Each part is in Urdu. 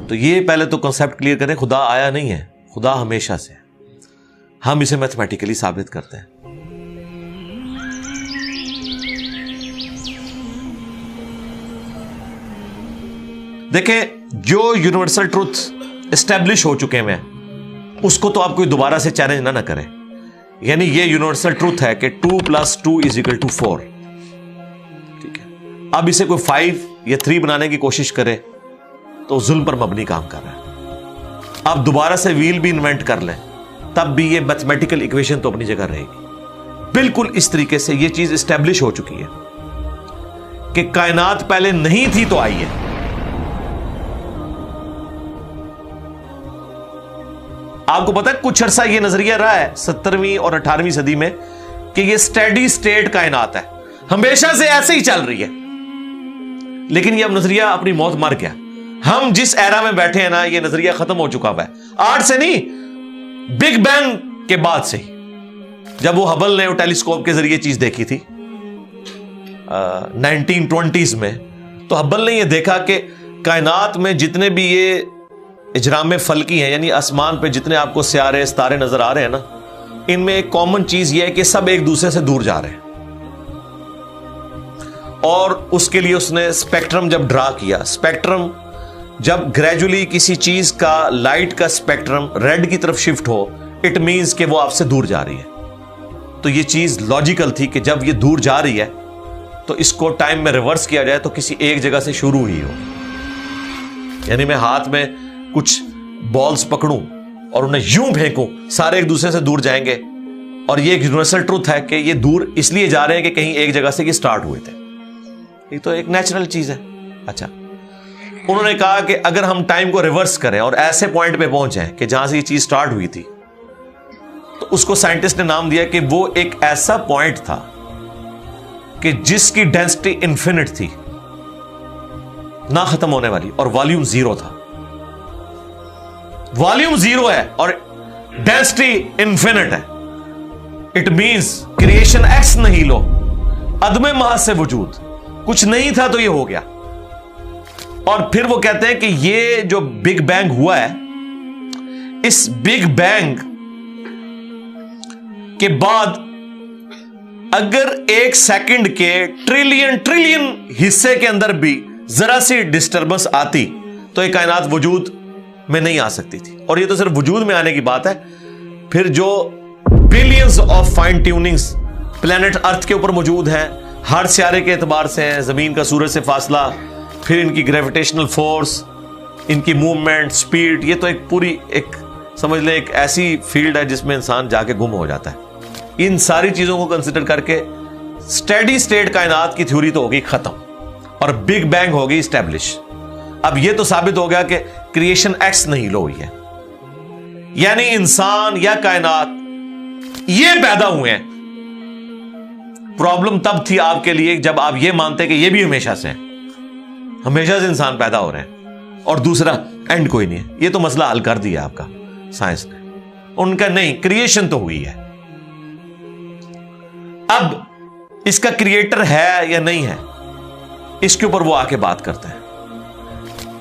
تو یہ پہلے تو کنسپٹ کلیئر کریں, خدا آیا نہیں ہے, خدا ہمیشہ سے, ہم اسے میتھمیٹیکلی ثابت کرتے ہیں. دیکھیں جو یونیورسل ٹروتھ اسٹیبلش ہو چکے ہیں اس کو تو آپ کوئی دوبارہ سے چیلنج نہ کریں. یعنی یہ یونیورسل ٹروتھ ہے کہ 2 + 2 = 4. ٹھیک ہے, اب اسے کوئی 5 یا 3 بنانے کی کوشش کرے تو ظلم پر مبنی کام کر رہا ہے. آپ دوبارہ سے ویل بھی انوینٹ کر لیں تب بھی یہ میتھمیٹیکل ایکویشن تو اپنی جگہ رہے گی. بالکل اس طریقے سے یہ چیز اسٹیبلش ہو چکی ہے کہ کائنات پہلے نہیں تھی تو آئی ہے. آپ کو پتا ہے کچھ عرصہ یہ نظریہ رہا ہے 17ویں اور 18ویں صدی میں کہ یہ سٹیڈی سٹیٹ کائنات ہے, ہمیشہ سے ایسے ہی چل رہی ہے. لیکن یہ اب نظریہ اپنی موت مر گیا. ہم جس ایرا میں بیٹھے ہیں نا, یہ نظریہ ختم ہو چکا ہوا ہے. آج سے نہیں, بگ بینگ کے بعد سے ہی, جب وہ ہبل نے وہ ٹیلیسکوپ کے ذریعے چیز دیکھی تھی 1920s میں, تو ہبل نے یہ دیکھا کہ کائنات میں جتنے بھی یہ اجرام فلکی ہیں, یعنی آسمان پہ جتنے آپ کو سیارے ستارے نظر آ رہے ہیں نا, ان میں ایک کامن چیز یہ ہے کہ سب ایک دوسرے سے دور جا رہے ہیں. اور اس کے لیے اس نے اسپیکٹرم جب ڈرا کیا, اسپیکٹرم جب گریجولی کسی چیز کا لائٹ کا اسپیکٹرم ریڈ کی طرف شفٹ ہو, اٹ مینز کہ وہ آپ سے دور جا رہی ہے. تو یہ چیز لاجیکل تھی کہ جب یہ دور جا رہی ہے تو اس کو ٹائم میں ریورس کیا جائے تو کسی ایک جگہ سے شروع ہی ہو. یعنی میں ہاتھ میں کچھ بالز پکڑوں اور انہیں یوں پھینکوں, سارے ایک دوسرے سے دور جائیں گے. اور یہ ایک یونیورسل ٹروتھ ہے کہ یہ دور اس لیے جا رہے ہیں کہ کہیں ایک جگہ سے یہ سٹارٹ ہوئے تھے. یہ تو ایک نیچرل چیز ہے. اچھا, انہوں نے کہا کہ اگر ہم ٹائم کو ریورس کریں اور ایسے پوائنٹ پہ پہنچ جائیں کہ جہاں سے یہ چیز سٹارٹ ہوئی تھی, تو اس کو سائنٹسٹ نے نام دیا کہ وہ ایک ایسا پوائنٹ تھا کہ جس کی ڈینسٹی انفینٹ تھی, نہ ختم ہونے والی, اور والیوم 0 تھا. والیوم 0 ہے اور ڈینسٹی انفینٹ ہے. اٹ مینز کریشن ایکس نہیں لو, عدم محض سے وجود, کچھ نہیں تھا تو یہ ہو گیا. اور پھر وہ کہتے ہیں کہ یہ جو بگ بینگ ہوا ہے, اس بگ بینگ کے بعد اگر 1 سیکنڈ کے ٹریلین حصے کے اندر بھی ذرا سی ڈسٹربنس آتی تو یہ کائنات وجود میں نہیں آ سکتی تھی. اور یہ تو صرف وجود میں آنے کی بات ہے, پھر جو billions of fine tunings planet earth کے اوپر موجود ہیں, ہر سیارے کے اعتبار سے ہیں, زمین کا سورج سے فاصلہ, پھر ان کی گریویٹیشنل فورس, ان کی موومنٹ, سپیڈ, یہ تو ایک پوری ایک سمجھ لیں ایک ایسی فیلڈ ہے جس میں انسان جا کے گم ہو جاتا ہے. ان ساری چیزوں کو کنسیڈر کر کے سٹیڈی سٹیٹ کائنات کی تھیوری تو ہوگی ختم اور بگ بینگ ہوگی اسٹیبلش. اب یہ تو ثابت ہو گیا کہ کریشن ایکس نہیں لو ہوئی ہے, یعنی انسان یا کائنات یہ پیدا ہوئے ہیں. پرابلم تب تھی آپ کے لیے جب آپ یہ مانتے کہ یہ بھی ہمیشہ سے ہیں, ہمیشہ سے انسان پیدا ہو رہے ہیں اور دوسرا اینڈ کوئی نہیں ہے. یہ تو مسئلہ حل کر دیا آپ کا سائنس نے. ان کا نہیں, کریشن تو ہوئی ہے. اب اس کا کریٹر ہے یا نہیں ہے, اس کے اوپر وہ آ کے بات کرتے ہیں.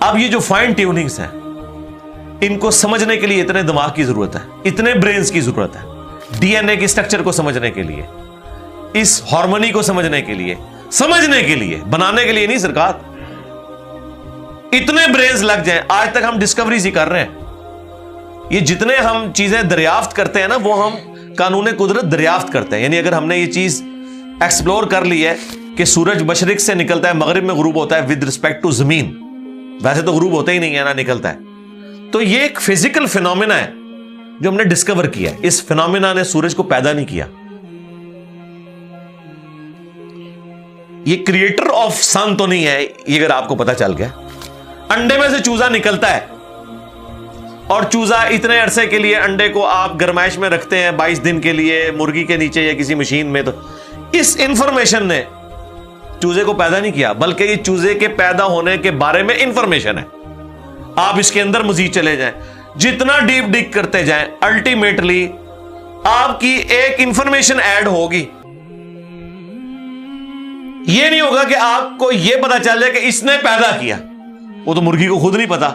اب یہ جو فائن ٹیوننگز ہیں, ان کو سمجھنے کے لیے اتنے دماغ کی ضرورت ہے, اتنے برینز کی ضرورت ہے. ڈی این اے کی سٹرکچر کو سمجھنے کے لیے, اس ہارمونی کو سمجھنے کے لیے, بنانے کے لیے نہیں سرکار. اتنے برینز لگ جائیں. آج تک ہم ڈسکوریز ہی کر رہے ہیں. یہ جتنے ہم چیزیں دریافت کرتے ہیں نا, وہ ہم قانون قدرت دریافت کرتے ہیں. یعنی اگر ہم نے یہ چیز ایکسپلور کر لی ہے کہ سورج مشرق سے نکلتا ہے, مغرب میں غروب ہوتا ہے ود ریسپیکٹ ٹو زمین, ویسے تو غروب ہوتا ہی نہیں ہے نا, نکلتا ہے. تو یہ ایک فزیکل فینومینا ہے جو ہم نے ڈسکور کیا ہے. اس فینومینا نے سورج کو پیدا نہیں کیا. یہ کریٹر آف سن تو نہیں ہے, یہ اگر آپ کو پتا چل گیا. انڈے میں سے چوزا نکلتا ہے اور چوزا اتنے عرصے کے لیے انڈے کو آپ گرمائش میں رکھتے ہیں 22 دن کے لیے مرغی کے نیچے یا کسی مشین میں. تو اس انفارمیشن نے چوزے کو پیدا نہیں کیا, بلکہ یہ چوزے کے پیدا ہونے کے بارے میں انفارمیشن ہے. آپ اس کے اندر مزید چلے جائیں, جتنا ڈیپ ڈگ کرتے جائیں, الٹیمیٹلی آپ کی ایک انفارمیشن ایڈ ہوگی. یہ نہیں ہوگا کہ آپ کو یہ پتا چل جائے کہ اس نے پیدا کیا. وہ تو مرغی کو خود نہیں پتا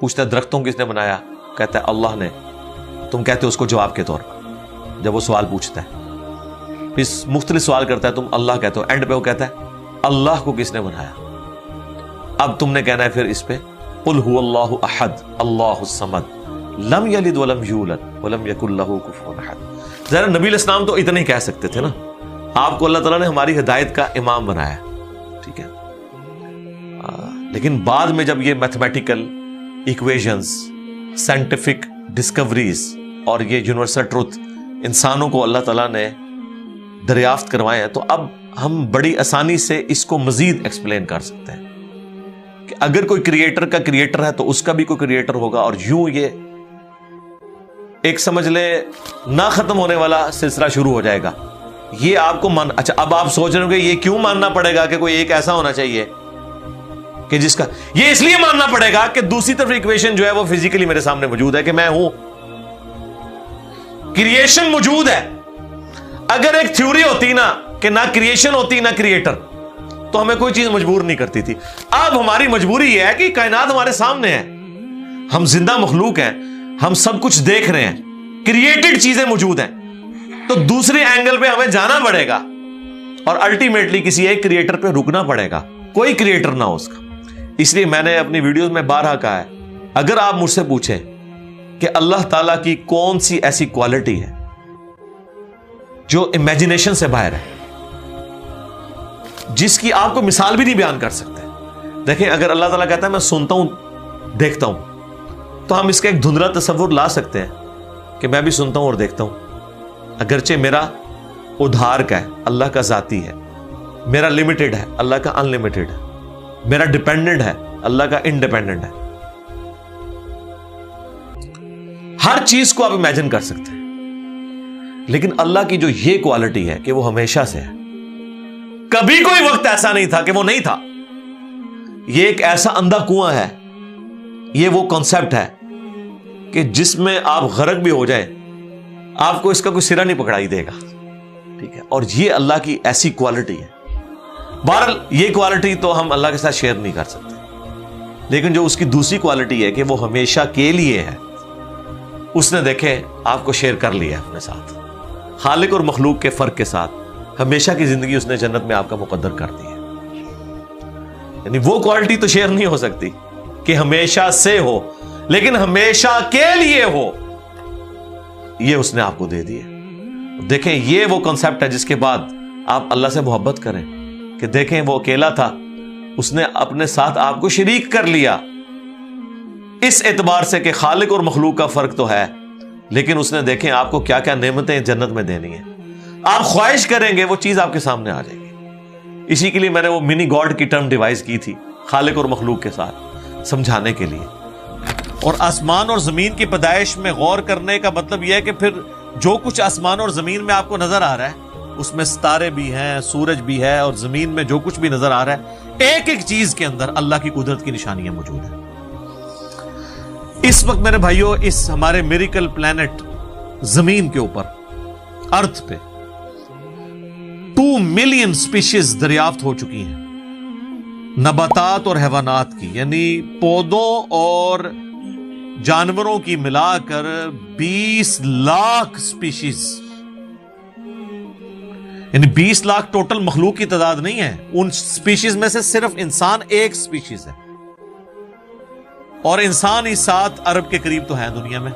پوچھتا ہے درختوں کس نے بنایا؟ کہتا ہے اللہ نے. تم کہتے ہو اس کو جواب کے طور پر جب وہ سوال پوچھتا ہے. پھر مختلف سوال کرتا ہے, تم اللہ کہتے ہو. اینڈ پہ وہ کہتا ہے اللہ کو کس نے بنایا؟ اب تم نے کہنا ہے پھر اس پہ قل هو اللہ احد اللہ الصمد لم یلد ولم یولد ولم یکن لہ کفوا احد. ذرا نبی علیہ السلام تو اتنا ہی کہہ سکتے تھے نا. آپ کو اللہ تعالیٰ نے ہماری ہدایت کا امام بنایا, ٹھیک ہے. لیکن بعد میں جب یہ میتھمیٹیکل ایکویشنز, سائنٹیفک ڈسکوریز اور یہ یونیورسل ٹروتھ انسانوں کو اللہ تعالیٰ نے دریافت کروائے ہیں, تو اب ہم بڑی آسانی سے اس کو مزید ایکسپلین کر سکتے ہیں کہ اگر کوئی کریٹر کا کریٹر ہے تو اس کا بھی کوئی کریٹر ہوگا. اور یوں یہ ایک سمجھ لے نہ ختم ہونے والا سلسلہ شروع ہو جائے گا. یہ آپ کو اچھا اب آپ سوچ رہے ہو کہ یہ کیوں ماننا پڑے گا کہ کوئی ایک ایسا ہونا چاہیے کہ جس کا, یہ اس لیے ماننا پڑے گا کہ دوسری طرف ایکویشن جو ہے وہ فزیکلی میرے سامنے موجود ہے کہ میں ہوں, کریشن موجود ہے. اگر ایک تھیوری ہوتی نا کہ نہ کریشن ہوتی نہ کریٹر, تو ہمیں کوئی چیز مجبور نہیں کرتی تھی. اب ہماری مجبوری یہ ہے کہ کائنات ہمارے سامنے ہے, ہم زندہ مخلوق ہیں, ہم سب کچھ دیکھ رہے ہیں, کریٹڈ چیزیں موجود ہیں, تو دوسرے اینگل پہ ہمیں جانا پڑے گا اور الٹیمیٹلی کسی ایک کریٹر پہ رکنا پڑے گا, کوئی کریٹر نہ ہو اس کا. اس لیے میں نے اپنی ویڈیوز میں بارہا کہا ہے, اگر آپ مجھ سے پوچھیں کہ اللہ تعالیٰ کی کون سی ایسی کوالٹی ہے جو امیجنیشن سے باہر ہے, جس کی آپ کو مثال بھی نہیں بیان کر سکتے. دیکھیں اگر اللہ تعالیٰ کہتا ہے میں سنتا ہوں دیکھتا ہوں, تو ہم اس کا ایک دھندلا تصور لا سکتے ہیں کہ میں بھی سنتا ہوں اور دیکھتا ہوں, اگرچہ میرا ادھار کا ہے, اللہ کا ذاتی ہے, میرا لمیٹڈ ہے, اللہ کا ان لمیٹڈ ہے, میرا ڈیپینڈنٹ ہے, اللہ کا انڈیپینڈنٹ ہے. ہر چیز کو آپ امیجن کر سکتے ہیں, لیکن اللہ کی جو یہ کوالٹی ہے کہ وہ ہمیشہ سے ہے, کبھی کوئی وقت ایسا نہیں تھا کہ وہ نہیں تھا. یہ ایک ایسا اندھا کنواں ہے, یہ وہ کانسیپٹ ہے کہ جس میں آپ غرق بھی ہو جائیں آپ کو اس کا کوئی سرا نہیں پکڑائی دے گا, ٹھیک ہے. اور یہ اللہ کی ایسی کوالٹی ہے. بہرحال یہ کوالٹی تو ہم اللہ کے ساتھ شیئر نہیں کر سکتے, لیکن جو اس کی دوسری کوالٹی ہے کہ وہ ہمیشہ کے لیے ہے, اس نے دیکھے آپ کو شیئر کر لیا اپنے ساتھ, خالق اور مخلوق کے فرق کے ساتھ ہمیشہ کی زندگی اس نے جنت میں آپ کا مقدر کر دی ہے. یعنی وہ کوالٹی تو شیئر نہیں ہو سکتی کہ ہمیشہ سے ہو, لیکن ہمیشہ کے لیے ہو, یہ اس نے آپ کو دے دی ہے. دیکھیں یہ وہ کنسپٹ ہے جس کے بعد آپ اللہ سے محبت کریں کہ دیکھیں وہ اکیلا تھا, اس نے اپنے ساتھ آپ کو شریک کر لیا, اس اعتبار سے کہ خالق اور مخلوق کا فرق تو ہے, لیکن اس نے دیکھیں آپ کو کیا کیا نعمتیں جنت میں دینی ہیں. آپ خواہش کریں گے وہ چیز آپ کے سامنے آ جائے گی. اسی کے لیے میں نے وہ منی گاڈ کی ٹرم ڈیوائز کی تھی خالق اور مخلوق کے ساتھ سمجھانے کے لیے. اور آسمان اور زمین کی پیدائش میں غور کرنے کا مطلب یہ ہے کہ پھر جو کچھ آسمان اور زمین میں آپ کو نظر آ رہا ہے, اس میں ستارے بھی ہیں, سورج بھی ہے, اور زمین میں جو کچھ بھی نظر آ رہا ہے, ایک ایک چیز کے اندر اللہ کی قدرت کی نشانیاں موجود ہیں. اس وقت میرے بھائیوں اس ہمارے میریکل پلانٹ زمین کے اوپر, ارتھ پہ 2 ملین سپیشیز دریافت ہو چکی ہیں, نباتات اور حیوانات کی, یعنی پودوں اور جانوروں کی ملا کر 20 لاکھ سپیشیز, یعنی 20 لاکھ ٹوٹل مخلوق کی تعداد نہیں ہے. ان سپیشیز میں سے صرف انسان ایک سپیشیز ہے, اور انسان ہی 7 ارب کے قریب تو ہیں دنیا میں.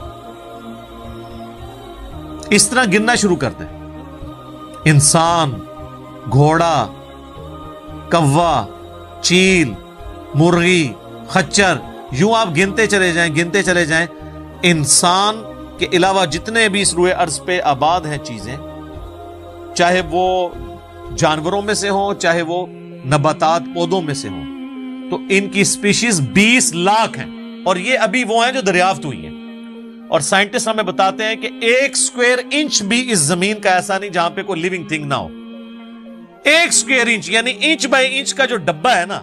اس طرح گننا شروع کرتے ہیں, انسان, گھوڑا, کوا, چیل, مرغی, خچر, یوں آپ گنتے چلے جائیں. انسان کے علاوہ جتنے بھی اس روئے ارض پہ آباد ہیں چیزیں, چاہے وہ جانوروں میں سے ہوں چاہے وہ نباتات پودوں میں سے ہوں, تو ان کی سپیشیز 20 لاکھ ہیں. اور یہ ابھی وہ ہیں جو دریافت ہوئی ہیں. اور سائنٹسٹ ہمیں بتاتے ہیں کہ 1 اسکوائر انچ بھی اس زمین کا ایسا نہیں جہاں پہ کوئی لیونگ تھنگ نہ ہو. 1 اسکوائر انچ یعنی انچ بائی انچ کا جو ڈبہ ہے نا,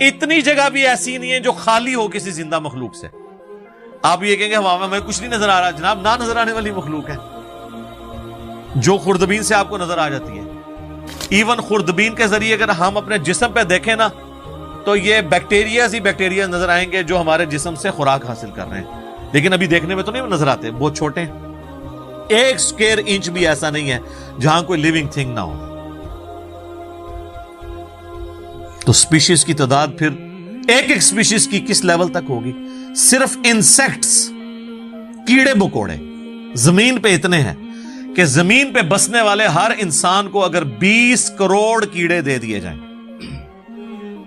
اتنی جگہ بھی ایسی نہیں ہے جو خالی ہو کسی زندہ مخلوق سے. آپ یہ کہیں گے ہوا میں کچھ نہیں نظر آ رہا, جناب نہ نظر آنے والی مخلوق ہے جو خوردبین سے آپ کو نظر آ جاتی ہے. ایون خوردبین کے ذریعے اگر ہم اپنے جسم پہ دیکھیں نا, تو یہ بیکٹیریاز ہی بیکٹیریا نظر آئیں گے جو ہمارے جسم سے خوراک حاصل کر رہے ہیں، لیکن ابھی دیکھنے میں تو نہیں نظر آتے، بہت چھوٹے ہیں، 1 اسکوائر انچ بھی ایسا نہیں ہے جہاں کوئی لیونگ تھنگ نہ ہو۔ تو سپیشیز کی تعداد پھر ایک ایک سپیشیز کی کس لیول تک ہوگی؟ صرف انسیکٹس، کیڑے مکوڑے زمین پہ اتنے ہیں کہ زمین پہ بسنے والے ہر انسان کو اگر 20 کروڑ کیڑے دے دیے جائیں،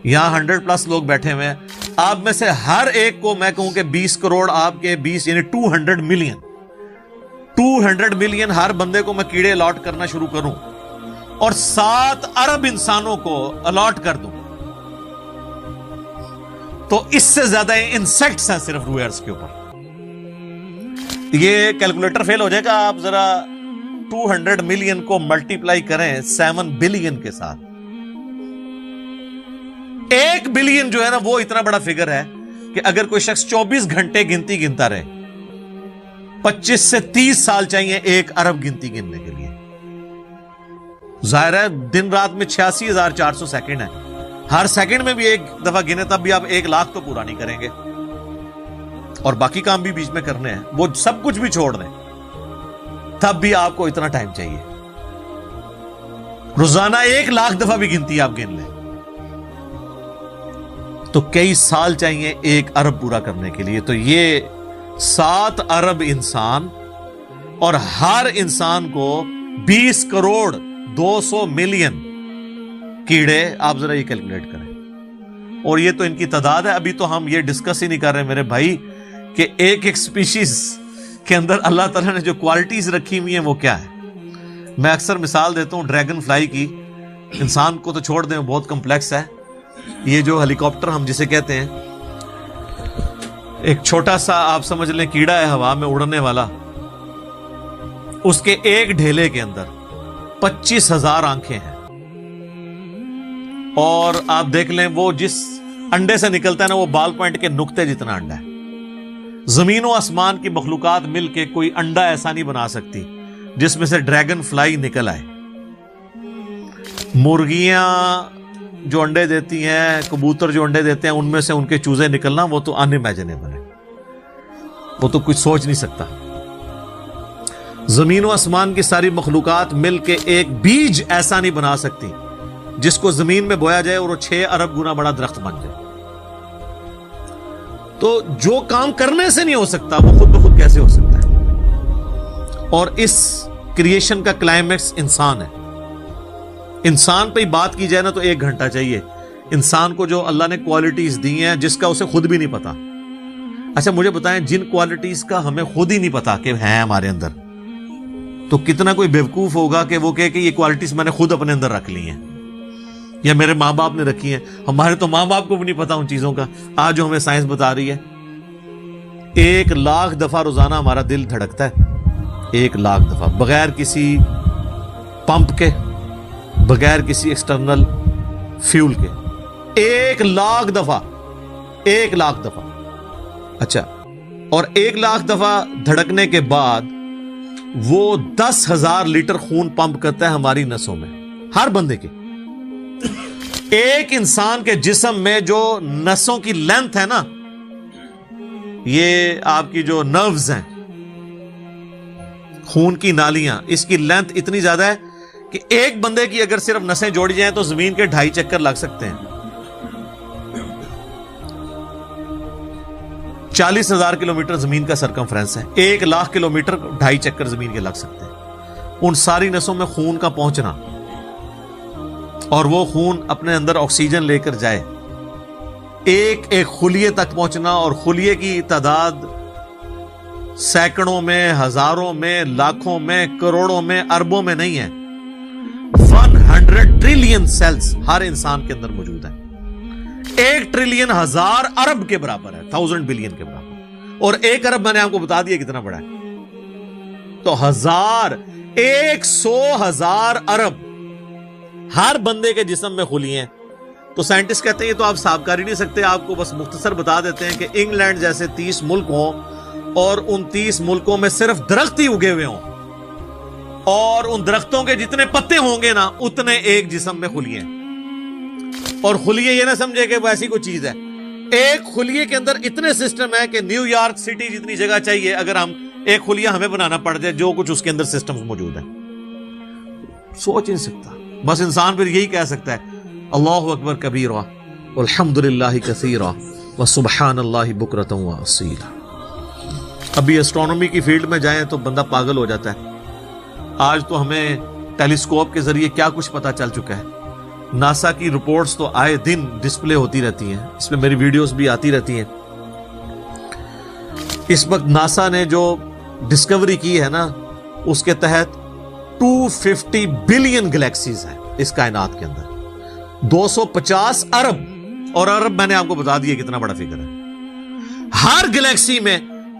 یہاں 100+ لوگ بیٹھے ہوئے ہیں، آپ میں سے ہر ایک کو میں کہوں کہ 20 کروڑ آپ کے 20 یعنی 200 ملین ہر بندے کو میں کیڑے الاٹ کرنا شروع کروں اور 7 ارب انسانوں کو الاٹ کر دوں، تو اس سے زیادہ انسیکٹس ہیں صرف روئے ارض کے اوپر۔ یہ کیلکولیٹر فیل ہو جائے گا، آپ ذرا 200 ملین کو ملٹیپلائی کریں 7 بلین کے ساتھ، 1 بلین جو ہے نا وہ اتنا بڑا فگر ہے کہ اگر کوئی شخص 24 گھنٹے گنتی گنتا رہے، 25 سے 30 سال چاہیے 1 ارب گنتی گننے کے لیے۔ ظاہر ہے دن رات میں 86,400 سیکنڈ ہے، ہر سیکنڈ میں بھی 1 دفعہ گنے تب بھی آپ 1 لاکھ تو پورا نہیں کریں گے، اور باقی کام بھی بیچ میں کرنے ہیں، وہ سب کچھ بھی چھوڑ دیں تب بھی آپ کو اتنا ٹائم چاہیے۔ روزانہ 1 لاکھ دفعہ بھی گنتی آپ گن لیں تو کئی سال چاہیے 1 ارب پورا کرنے کے لیے۔ تو یہ 7 ارب انسان، اور ہر انسان کو 20 کروڑ 200 ملین کیڑے، آپ ذرا یہ کیلکولیٹ کریں، اور یہ تو ان کی تعداد ہے۔ ابھی تو ہم یہ ڈسکس ہی نہیں کر رہے میرے بھائی کہ ایک ایک سپیشیز کے اندر اللہ تعالیٰ نے جو کوالٹیز رکھی ہوئی ہیں وہ کیا ہے۔ میں اکثر مثال دیتا ہوں ڈریگن فلائی کی، انسان کو تو چھوڑ دیں بہت کمپلیکس ہے، یہ جو ہیلی کاپٹر ہم جسے کہتے ہیں، ایک چھوٹا سا آپ سمجھ لیں کیڑا ہے ہوا میں اڑنے والا، اس کے ایک ڈھیلے کے اندر 25,000 آنکھیں ہیں، اور آپ دیکھ لیں وہ جس انڈے سے نکلتا ہے نا وہ بال پوائنٹ کے نقطے جتنا انڈا ہے۔ زمین و آسمان کی مخلوقات مل کے کوئی انڈا ایسا نہیں بنا سکتی جس میں سے ڈریگن فلائی نکل آئے۔ مرغیاں جو انڈے دیتی ہیں، کبوتر جو انڈے دیتے ہیں، ان میں سے ان کے چوزے نکلنا وہ تو ان امیجنیبل ہے، وہ تو کچھ سوچ نہیں سکتا۔ زمین و آسمان کی ساری مخلوقات مل کے ایک بیج ایسا نہیں بنا سکتی جس کو زمین میں بویا جائے اور وہ 6 ارب گنا بڑا درخت بن جائے۔ تو جو کام کرنے سے نہیں ہو سکتا وہ خود بخود کیسے ہو سکتا ہے؟ اور اس کریشن کا کلائمیکس انسان ہے۔ انسان پہ ہی بات کی جائے نا تو 1 گھنٹہ چاہیے۔ انسان کو جو اللہ نے کوالٹیز دی ہیں جس کا اسے خود بھی نہیں پتا۔ اچھا مجھے بتائیں، جن کوالٹیز کا ہمیں خود ہی نہیں پتا کہ ہیں ہمارے اندر، تو کتنا کوئی بیوقوف ہوگا کہ وہ کہے کہ یہ کوالٹیز میں نے خود اپنے اندر رکھ لی ہیں یا میرے ماں باپ نے رکھی ہیں۔ ہمارے تو ماں باپ کو بھی نہیں پتا ان چیزوں کا، آج جو ہمیں سائنس بتا رہی ہے۔ 1 لاکھ دفعہ روزانہ ہمارا دل دھڑکتا ہے، 1 لاکھ دفعہ، بغیر کسی پمپ کے، بغیر کسی ایکسٹرنل فیول کے، 1 لاکھ دفعہ، 1 لاکھ دفعہ۔ اچھا، اور 1 لاکھ دفعہ دھڑکنے کے بعد وہ 10,000 لیٹر خون پمپ کرتا ہے ہماری نسوں میں، ہر بندے کے۔ ایک انسان کے جسم میں جو نسوں کی لینتھ ہے نا، یہ آپ کی جو نروز ہیں، خون کی نالیاں، اس کی لینتھ اتنی زیادہ ہے کہ ایک بندے کی اگر صرف نسیں جوڑی جائیں تو زمین کے 2.5 چکر لگ سکتے ہیں۔ 40,000 کلومیٹر زمین کا سرکمفرنس ہے، 1 لاکھ کلومیٹر 2.5 چکر زمین کے لگ سکتے ہیں۔ ان ساری نسوں میں خون کا پہنچنا اور وہ خون اپنے اندر آکسیجن لے کر جائے، ایک ایک خلیے تک پہنچنا، اور خلیے کی تعداد سینکڑوں میں، ہزاروں میں، لاکھوں میں، کروڑوں میں، اربوں میں نہیں ہے۔ 100 ٹریلین سیلز ہر انسان کے اندر موجود ہیں۔ 1 ٹریلین 1000 ارب کے برابر ہے، 1000 بلین کے برابر، اور 1 ارب میں نے آپ کو بتا دیا کتنا بڑا ہے۔ تو 100,000 ارب ہر بندے کے جسم میں خلیے ہیں۔ تو سائنٹسٹ کہتے ہیں یہ تو آپ صاف کر ہی نہیں سکتے، آپ کو بس مختصر بتا دیتے ہیں کہ انگلینڈ جیسے 30 ملک ہوں اور ان 30 ملکوں میں صرف درخت ہی اگے ہوئے ہوں، اور ان درختوں کے جتنے پتے ہوں گے نا اتنے ایک جسم میں خلیے ہیں۔ اور خلیے یہ نہ سمجھے کہ وہ ایسی کوئی چیز ہے. ایک خلیے کے اندر اتنے سسٹم ہے کہ نیو یارک سٹی جتنی جگہ چاہیے اگر ہم ایک خلیہ ہمیں بنانا پڑ جائے جو کچھ اس کے اندر سسٹمز موجود ہیں. سوچ نہیں سکتا. بس انسان پھر یہی کہہ سکتا ہے اللہ اکبر کبیرہ والحمدللہ کثیرہ وسبحان اللہ بکرۃ واصیلا. ابھی ایسٹرونومی کی فیلڈ میں جائیں تو بندہ پاگل ہو جاتا ہے. آج تو ہمیں ٹیلیسکوپ کے ذریعے کیا کچھ پتا چل چکا ہے. ناسا کی رپورٹس تو آئے دن ڈسپلے ہوتی رہتی ہیں, اس میں میری ویڈیوز بھی آتی رہتی ہیں. اس وقت ناسا نے جو ڈسکوری کی ہے نا اس کے تحت 250 بلین گلیکسیز ہیں اس کائنات کے اندر, 250 ارب. اور ارب میں نے آپ کو بتا دیا کتنا بڑا فگر ہے. ہر گلیکسی میں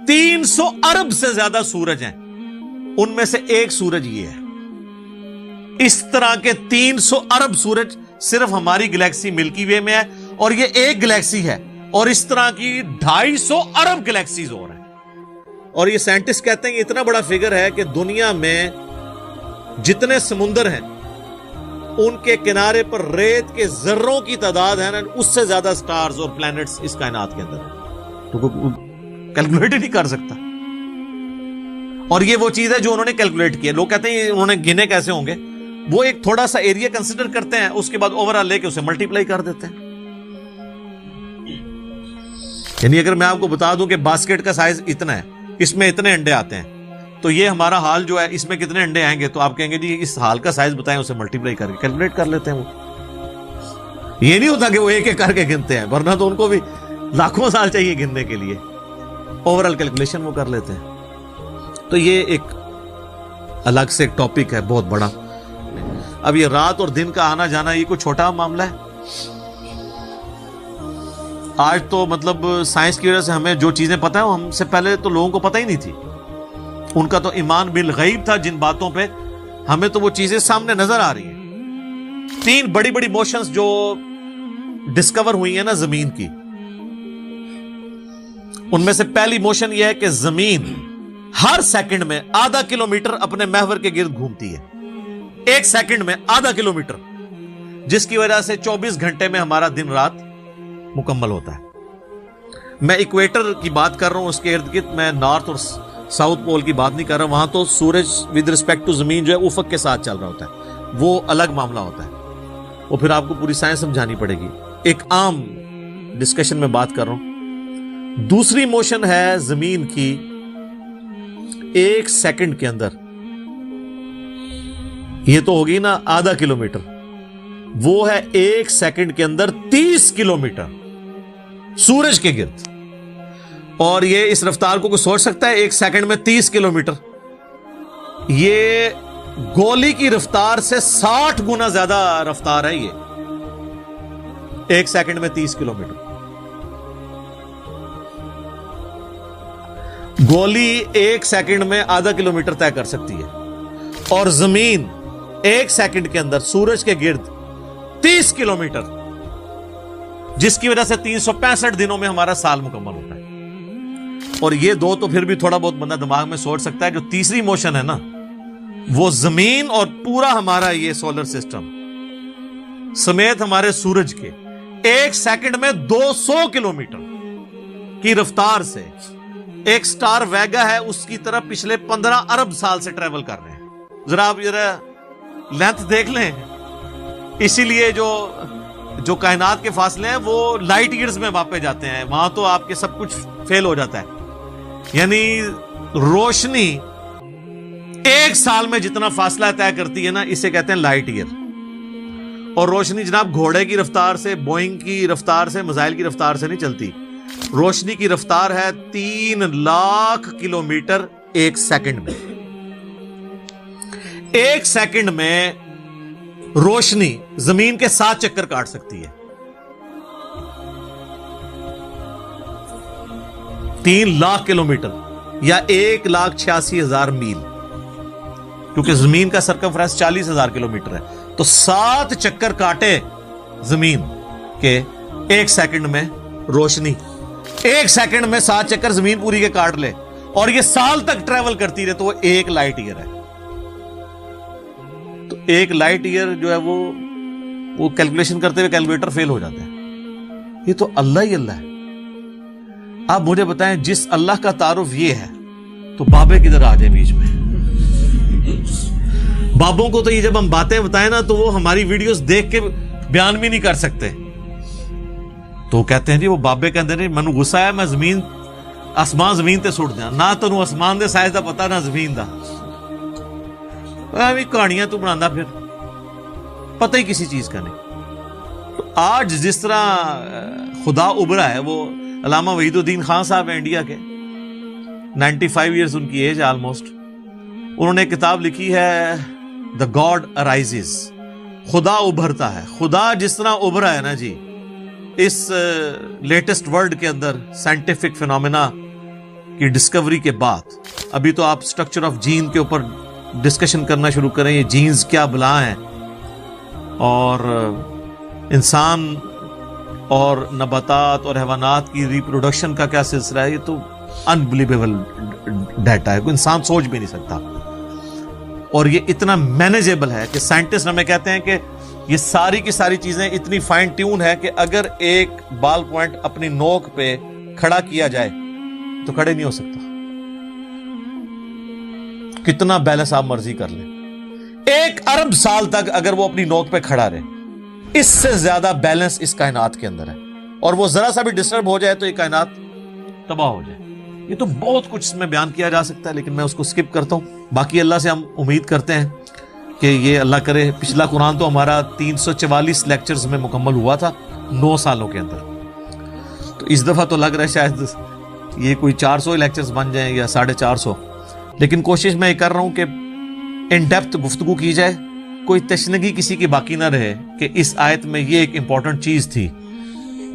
300 ارب سے زیادہ سورج ہیں, ان میں سے ایک سورج یہ ہے. اس طرح کے 300 ارب سورج صرف ہماری گلیکسی ملکی وے میں ہے, اور یہ ایک گلیکسی ہے, اور اس طرح کی 250 ارب گلیکسیز اور ہیں. اور یہ سائنٹسٹ کہتے ہیں کہ اتنا بڑا فگر ہے کہ دنیا میں جتنے سمندر ہیں ان کے کنارے پر ریت کے ذروں کی تعداد ہے نا, اس سے زیادہ سٹارز اور پلانٹس اس کائنات کے اندر ہیں. تو کیلکولیٹ ہی نہیں کر سکتا. اور یہ وہ چیز ہے جو انہوں نے کیلکولیٹ کی ہے. لوگ کہتے ہیں انہوں نے گنے کیسے ہوں گے, وہ ایک تھوڑا سا ایریا کنسیڈر کرتے ہیں, اس کے بعد اوورآل لے کے اسے ملٹیپلائی کر دیتے ہیں. یعنی اگر میں آپ کو بتا دوں کہ باسکٹ کا سائز اتنا ہے, اس میں اتنے انڈے آتے ہیں, تو یہ ہمارا حال جو ہے اس میں کتنے انڈے آئیں گے, تو آپ کہیں گے جی اس حال کا سائز بتائیں, اسے ملٹیپلائی کر کے کیلکولیٹ کر لیتے ہیں. وہ یہ نہیں ہوتا کہ وہ ایک ایک کر کے گنتے ہیں, ورنہ تو ان کو بھی لاکھوں سال چاہیے گننے کے لیے. اوورآل کیلکولیشن وہ کر لیتے ہیں. تو یہ ایک الگ سے ایک ٹاپک ہے بہت بڑا. اب یہ رات اور دن کا آنا جانا یہ کوئی چھوٹا معاملہ ہے. آج تو مطلب سائنس کی وجہ سے ہمیں جو چیزیں پتہ ہیں ہم سے پہلے تو لوگوں کو پتہ ہی نہیں تھی. ان کا تو ایمان بالغیب تھا جن باتوں پہ, ہمیں تو وہ چیزیں سامنے نظر آ رہی ہیں. 3 بڑی بڑی موشنز جو ڈسکور ہوئی ہیں نا زمین کی, ان میں سے پہلی موشن یہ ہے کہ زمین ہر سیکنڈ میں ½ کلومیٹر اپنے محور کے گرد گھومتی ہے. ایک سیکنڈ میں ½ کلومیٹر, جس کی وجہ سے 24 گھنٹے میں ہمارا دن رات مکمل ہوتا ہے. میں ایکویٹر کی بات کر رہا ہوں, اس کے ارد گرد, میں نارتھ اور ساؤتھ پول کی بات نہیں کر رہا. وہاں تو سورج ود رسپیکٹ ٹو زمین جو ہے افق کے ساتھ چل رہا ہوتا ہے, وہ الگ معاملہ ہوتا ہے. وہ پھر آپ کو پوری سائنس سمجھانی پڑے گی. ایک عام ڈسکشن میں بات کر رہا ہوں. دوسری موشن ہے زمین کی ایک سیکنڈ کے اندر, یہ تو ہوگی نا ½ کلومیٹر, وہ ہے ایک سیکنڈ کے اندر 30 کلومیٹر سورج کے گرد. اور یہ اس رفتار کو کوئی سوچ سکتا ہے, ایک سیکنڈ میں 30 کلومیٹر؟ یہ گولی کی رفتار سے 60 گنا زیادہ رفتار ہے. یہ ایک سیکنڈ میں 30 کلومیٹر. گولی ایک سیکنڈ میں ½ کلومیٹر طے کر سکتی ہے, اور زمین ایک سیکنڈ کے اندر سورج کے گرد 30 کلومیٹر, جس کی وجہ سے 365 دنوں میں ہمارا سال مکمل ہوتا ہے. اور یہ دو تو پھر بھی تھوڑا بہت بندہ دماغ میں سوچ سکتا ہے. جو تیسری موشن ہے نا, وہ زمین اور پورا ہمارا یہ سولر سسٹم سمیت ہمارے سورج کے ایک سیکنڈ میں 200 کلومیٹر کی رفتار سے ایک سٹار ویگا ہے اس کی طرف پچھلے 15 ارب سال سے ٹریول کر رہے ہیں. ذرا آپ لینتھ دیکھ لیں. اسی لیے جو کائنات کے فاصلے ہیں وہ لائٹ ایئرز میں ماپے جاتے ہیں. وہاں تو آپ کے سب کچھ فیل ہو جاتا ہے. یعنی روشنی ایک سال میں جتنا فاصلہ طے کرتی ہے نا, اسے کہتے ہیں لائٹ ایئر. اور روشنی جناب گھوڑے کی رفتار سے, بوئنگ کی رفتار سے, میزائل کی رفتار سے نہیں چلتی. روشنی کی رفتار ہے 3 لاکھ کلومیٹر ایک سیکنڈ میں. ایک سیکنڈ میں روشنی زمین کے 7 چکر کاٹ سکتی ہے. 3 لاکھ کلومیٹر یا 1,86,000 میل, کیونکہ زمین کا سرکمفرنس 40,000 کلومیٹر ہے. تو 7 چکر کاٹے زمین کے ایک سیکنڈ میں روشنی, ایک سیکنڈ میں 7 چکر زمین پوری کے کاٹ لے, اور یہ سال تک ٹریول کرتی رہے, تو وہ 1 لائٹ ایئر ہے. تو 1 لائٹ ایئر جو ہے وہ وہ کیلکولیشن کرتے ہوئے کیلکولیٹر فیل ہو جاتا ہے. یہ تو اللہ ہی اللہ ہے. آپ مجھے بتائیں جس اللہ کا تعارف یہ ہے تو بابے کدھر آ جائے بیچ میں؟ بابوں کو تو یہ جب ہم باتیں بتائیں نا تو وہ ہماری ویڈیوز دیکھ کے بیان بھی نہیں کر سکتے. تو کہتے ہیں جی وہ بابے کے اندر مینوں غصہ ہے میں زمین آسمان زمین تے سٹ دیا. نہ تینوں آسمان دے سائز دا پتا نہ زمین دا. ایویں کہانیاں تو بنانا پھر پتہ ہی کسی چیز کا نہیں. تو آج جس طرح خدا ابھرا ہے, وہ علامہ وحید الدین خان صاحب ہیں انڈیا کے, 95 ایئرز ان کی ایج آلموسٹ. انہوں نے ایک کتاب لکھی ہے دا گاڈ ارائزز, خدا ابھرتا ہے. خدا جس طرح ابھرا ہے نا جی اس لیٹسٹ ورلڈ کے اندر سائنٹیفک فینومینا کی ڈسکوری کے بعد, ابھی تو آپ اسٹرکچر آف جین کے اوپر ڈسکشن کرنا شروع کریں, یہ جینز کیا بلا ہیں اور انسان اور نباتات اور حیوانات کی ریپروڈکشن کا کیا سلسلہ ہے. یہ تو انبلیویبل ڈیٹا ہے, کوئی انسان سوچ بھی نہیں سکتا. اور یہ اتنا مینیجیبل ہے کہ سائنٹسٹ ہمیں کہتے ہیں کہ یہ ساری کی ساری چیزیں اتنی فائن ٹیون ہے کہ اگر ایک بال پوائنٹ اپنی نوک پہ کھڑا کیا جائے تو کھڑے نہیں ہو سکتا. کتنا بیلنس آپ مرضی کر لیں, 1 ارب سال تک اگر وہ اپنی نوک پہ کھڑا رہے, اس سے زیادہ بیلنس اس کائنات کے اندر ہے. اور وہ ذرا سا بھی ڈسٹرب ہو جائے تو یہ کائنات تباہ ہو جائے. یہ تو بہت کچھ اس میں بیان کیا جا سکتا ہے لیکن میں اس کو سکپ کرتا ہوں. باقی اللہ سے ہم امید کرتے ہیں کہ یہ اللہ کرے. پچھلا قرآن تو ہمارا 344 لیکچرز میں مکمل ہوا تھا 9 سالوں کے اندر. تو اس دفعہ تو لگ رہا ہے شاید یہ کوئی 400 لیکچرز بن جائیں یا 450. لیکن کوشش میں یہ کر رہا ہوں کہ ان ڈیپتھ گفتگو کی جائے, کوئی تشنگی کسی کی باقی نہ رہے کہ اس آیت میں یہ ایک امپورٹنٹ چیز تھی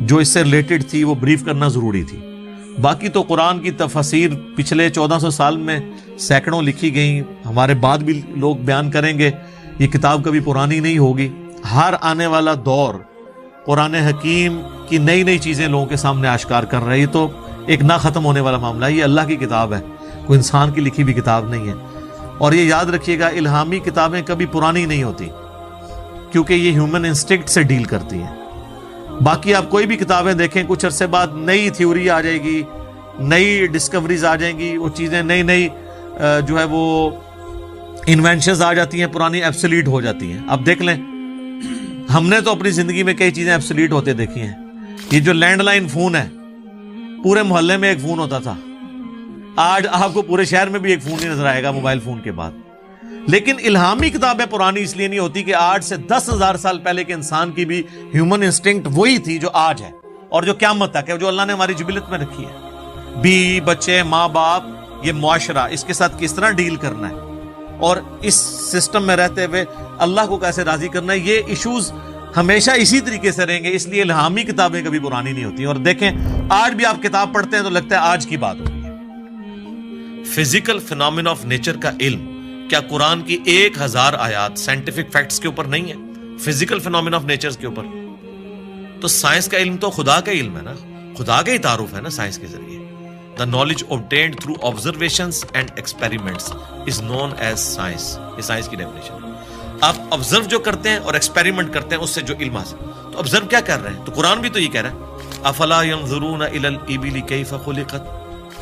جو اس سے ریلیٹڈ تھی, وہ بریف کرنا ضروری تھی. باقی تو قرآن کی تفاسیر پچھلے 1400 سال میں سینکڑوں لکھی گئیں, ہمارے بعد بھی لوگ بیان کریں گے. یہ کتاب کبھی پرانی نہیں ہوگی. ہر آنے والا دور قرآن حکیم کی نئی نئی چیزیں لوگوں کے سامنے آشکار کر رہا ہے. یہ تو ایک نہ ختم ہونے والا معاملہ ہے. یہ اللہ کی کتاب ہے, کوئی انسان کی لکھی ہوئی کتاب نہیں ہے. اور یہ یاد رکھیے گا, الہامی کتابیں کبھی پرانی نہیں ہوتی کیونکہ یہ ہیومن انسٹنکٹ سے ڈیل کرتی ہیں. باقی آپ کوئی بھی کتابیں دیکھیں, کچھ عرصے بعد نئی تھیوری آ جائے گی, نئی ڈسکوریز آ جائیں گی, وہ چیزیں نئی جو ہے وہ انوینشنز آ جاتی ہیں, پرانی ایبسلیٹ ہو جاتی ہیں. اب دیکھ لیں, ہم نے تو اپنی زندگی میں کئی چیزیں ایبسلیٹ ہوتے دیکھی ہیں. یہ جو لینڈ لائن فون ہے, پورے محلے میں ایک فون ہوتا تھا, آج آپ کو پورے شہر میں بھی ایک فون ہی نظر آئے گا موبائل فون کے بعد. لیکن الہامی کتابیں پرانی اس لیے نہیں ہوتی کہ آج سے 10,000 سال پہلے کے انسان کی بھی ہیومن انسٹنکٹ وہی تھی جو آج ہے اور جو قیامت تک ہے, جو اللہ نے ہماری جبلت میں رکھی ہے. بیوی بچے ماں باپ, یہ معاشرہ, اس کے ساتھ کس طرح ڈیل کرنا ہے اور اس سسٹم میں رہتے ہوئے اللہ کو کیسے راضی کرنا ہے, یہ ایشوز ہمیشہ اسی طریقے سے رہیں گے. اس لیے الہامی کتابیں کبھی پرانی نہیں ہوتی. اور دیکھیں آج بھی آپ کتاب پڑھتے ہیں تو لگتا ہے آج کی بات ہو رہی ہے. فزیکل فینومینا آف نیچر کا علم, کیا قرآن کی 1000 آیات سائنٹیفک فیکٹس کے اوپر نہیں ہے, فزیکل فینومینا آف نیچر کے اوپر؟ تو سائنس کا علم تو خدا کا علم ہے نا, خدا کا ہی تعارف ہے نا سائنس کے ذریعے. The knowledge obtained through observations and experiments is known as science. یہ سائنس کی ڈیفینیشن ہے. آپ آبزرو جو کرتے ہیں اور ایکسپیریمنٹ کرتے ہیں اس سے جو علم حاصل. تو آبزرو کیا کر رہے ہیں؟ تو قرآن بھی تو یہ کہہ رہا ہے, افلا ينظرون الى الابل كيف خلقت.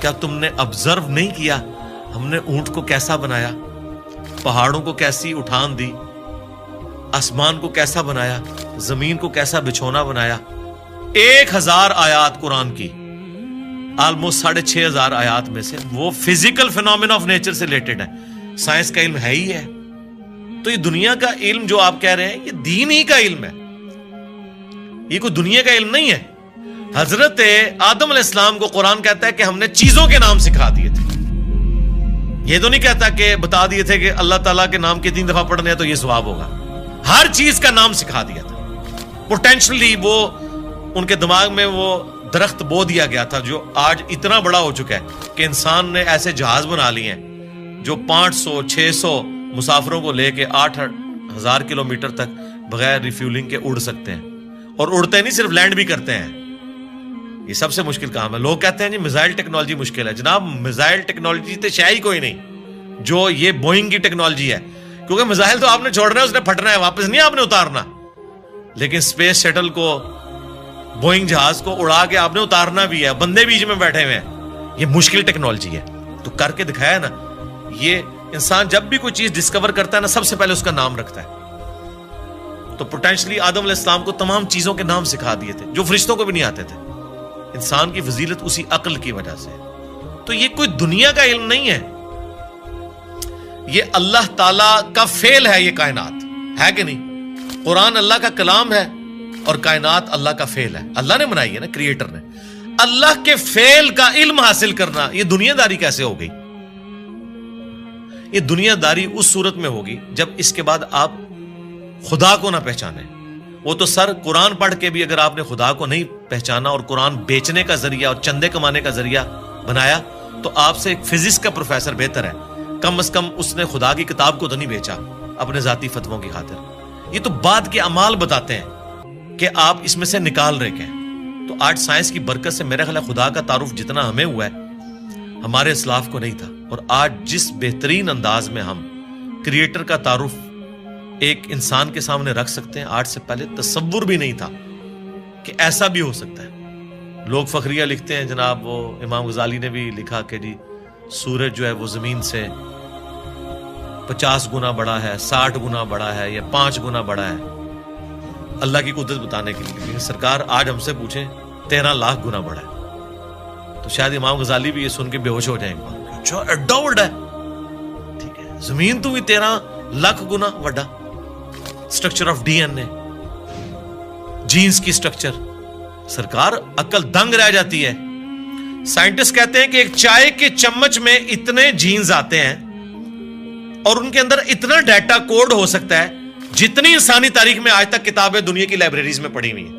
کیا تم نے آبزرو نہیں کیا ہم نے اونٹ کو کیسا بنایا, پہاڑوں کو کیسی اٹھان دی, آسمان کو کیسا بنایا, زمین کو کیسا بچھونا بنایا. 1000 آیات قرآن کی, آلموسٹ 6500 آیات میں سے وہ فزیکل فینومینا آف نیچر سے ریلیٹڈ ہے. سائنس کا علم ہے ہی ہے. تو یہ دنیا کا علم جو آپ کہہ رہے ہیں یہ دین ہی کا علم ہے, یہ کوئی دنیا کا علم نہیں ہے. حضرت آدم علیہ السلام کو قرآن کہتا ہے کہ ہم نے چیزوں کے نام سکھا دیے تھے. یہ تو نہیں کہتا کہ بتا دیے تھے کہ اللہ تعالیٰ کے نام کے 3 دفعہ پڑھنے ہیں تو یہ ثواب ہوگا. ہر چیز کا نام سکھا دیا تھا. پوٹینشلی وہ ان کے دماغ میں وہ درخت بو دیا گیا تھا جو آج اتنا بڑا ہو چکا ہے کہ انسان نے ایسے جہاز بنا لیے ہیں جو 500-600 مسافروں کو لے کے 8,000 کلومیٹر تک بغیر ریفیولنگ کے اڑ سکتے ہیں. اور اڑتے نہیں, صرف لینڈ بھی کرتے ہیں. یہ سب سے مشکل کام ہے. لوگ کہتے ہیں جی میزائل ٹیکنالوجی مشکل ہے. جناب میزائل ٹیکنالوجی تو شاید ہی کوئی نہیں جو یہ بوئنگ کی ٹیکنالوجی ہے, کیونکہ میزائل تو آپ نے چھوڑنا ہے, اس نے پھٹنا ہے, واپس نہیں آپ نے اتارنا. لیکن اسپیس شٹل کو، بوئنگ جہاز کو اڑا کے آپ نے اتارنا بھی ہے، بندے بیچ میں بیٹھے ہوئے ہیں، یہ مشکل ٹیکنالوجی ہے، تو کر کے دکھایا نا. یہ انسان جب بھی کوئی چیز ڈسکور کرتا ہے نا، سب سے پہلے اس کا نام رکھتا ہے. تو پوٹینشلی آدم علیہ السلام کو تمام چیزوں کے نام سکھا دیے تھے جو فرشتوں کو بھی نہیں آتے تھے. انسان کی فضیلت اسی عقل کی وجہ سے. تو یہ کوئی دنیا کا علم نہیں ہے، یہ اللہ تعالی کا فعل ہے. یہ کائنات ہے کہ نہیں؟ قرآن اللہ کا کلام ہے اور کائنات اللہ کا فعل ہے. اللہ نے بنائی ہے نا، کریٹر نے. اللہ کے فعل کا علم حاصل کرنا، یہ دنیا داری کیسے ہو گئی؟ یہ دنیا داری اس صورت میں ہوگی جب اس کے بعد آپ خدا کو نہ پہچانے. وہ تو سر قرآن پڑھ کے بھی اگر آپ نے خدا کو نہیں پہچانا اور قرآن بیچنے کا ذریعہ اور چندے کمانے کا ذریعہ بنایا تو آپ سے ایک فزکس کا پروفیسر بہتر ہے. کم از کم اس نے خدا کی کتاب کو تو نہیں بیچا اپنے ذاتی فتووں کی خاطر. یہ تو بعد کے اعمال بتاتے ہیں کہ آپ اس میں سے نکال رہے ہیں. تو آج سائنس کی برکت سے میرا خیال ہے خدا کا تعارف جتنا ہمیں ہوا ہے ہمارے اسلاف کو نہیں تھا. اور آج جس بہترین انداز میں ہم کریٹر کا تعارف ایک انسان کے سامنے رکھ سکتے ہیں، آج سے پہلے تصور بھی نہیں تھا کہ ایسا بھی ہو سکتا ہے. لوگ فخریہ لکھتے ہیں جناب، وہ امام غزالی نے بھی لکھا کہ جی سورج جو ہے وہ زمین سے 50 گنا بڑا ہے، 60 گنا بڑا ہے، یا 5 گنا بڑا ہے، اللہ کی قدرت بتانے کے لیے. لیکن سرکار آج ہم سے پوچھیں 13 لاکھ گنا بڑا ہے، تو شاید امام غزالی بھی یہ سن کے بے ہوش ہو جائیں گے. اچھا ایڈا بڑا ہے، ٹھیک ہے، زمین تو بھی 13 لاکھ گنا بڑا. Structure of D N A, genes کی اسٹرکچر، سرکار عقل دنگ رہ جاتی ہے. سائنٹسٹ کہتے ہیں کہ ایک چائے کے چمچ میں اتنے جینز آتے ہیں اور ان کے اندر اتنا ڈیٹا کوڈ ہو سکتا ہے جتنی انسانی تاریخ میں آج تک کتابیں دنیا کی لائبریریز میں پڑھی ہوئی ہیں.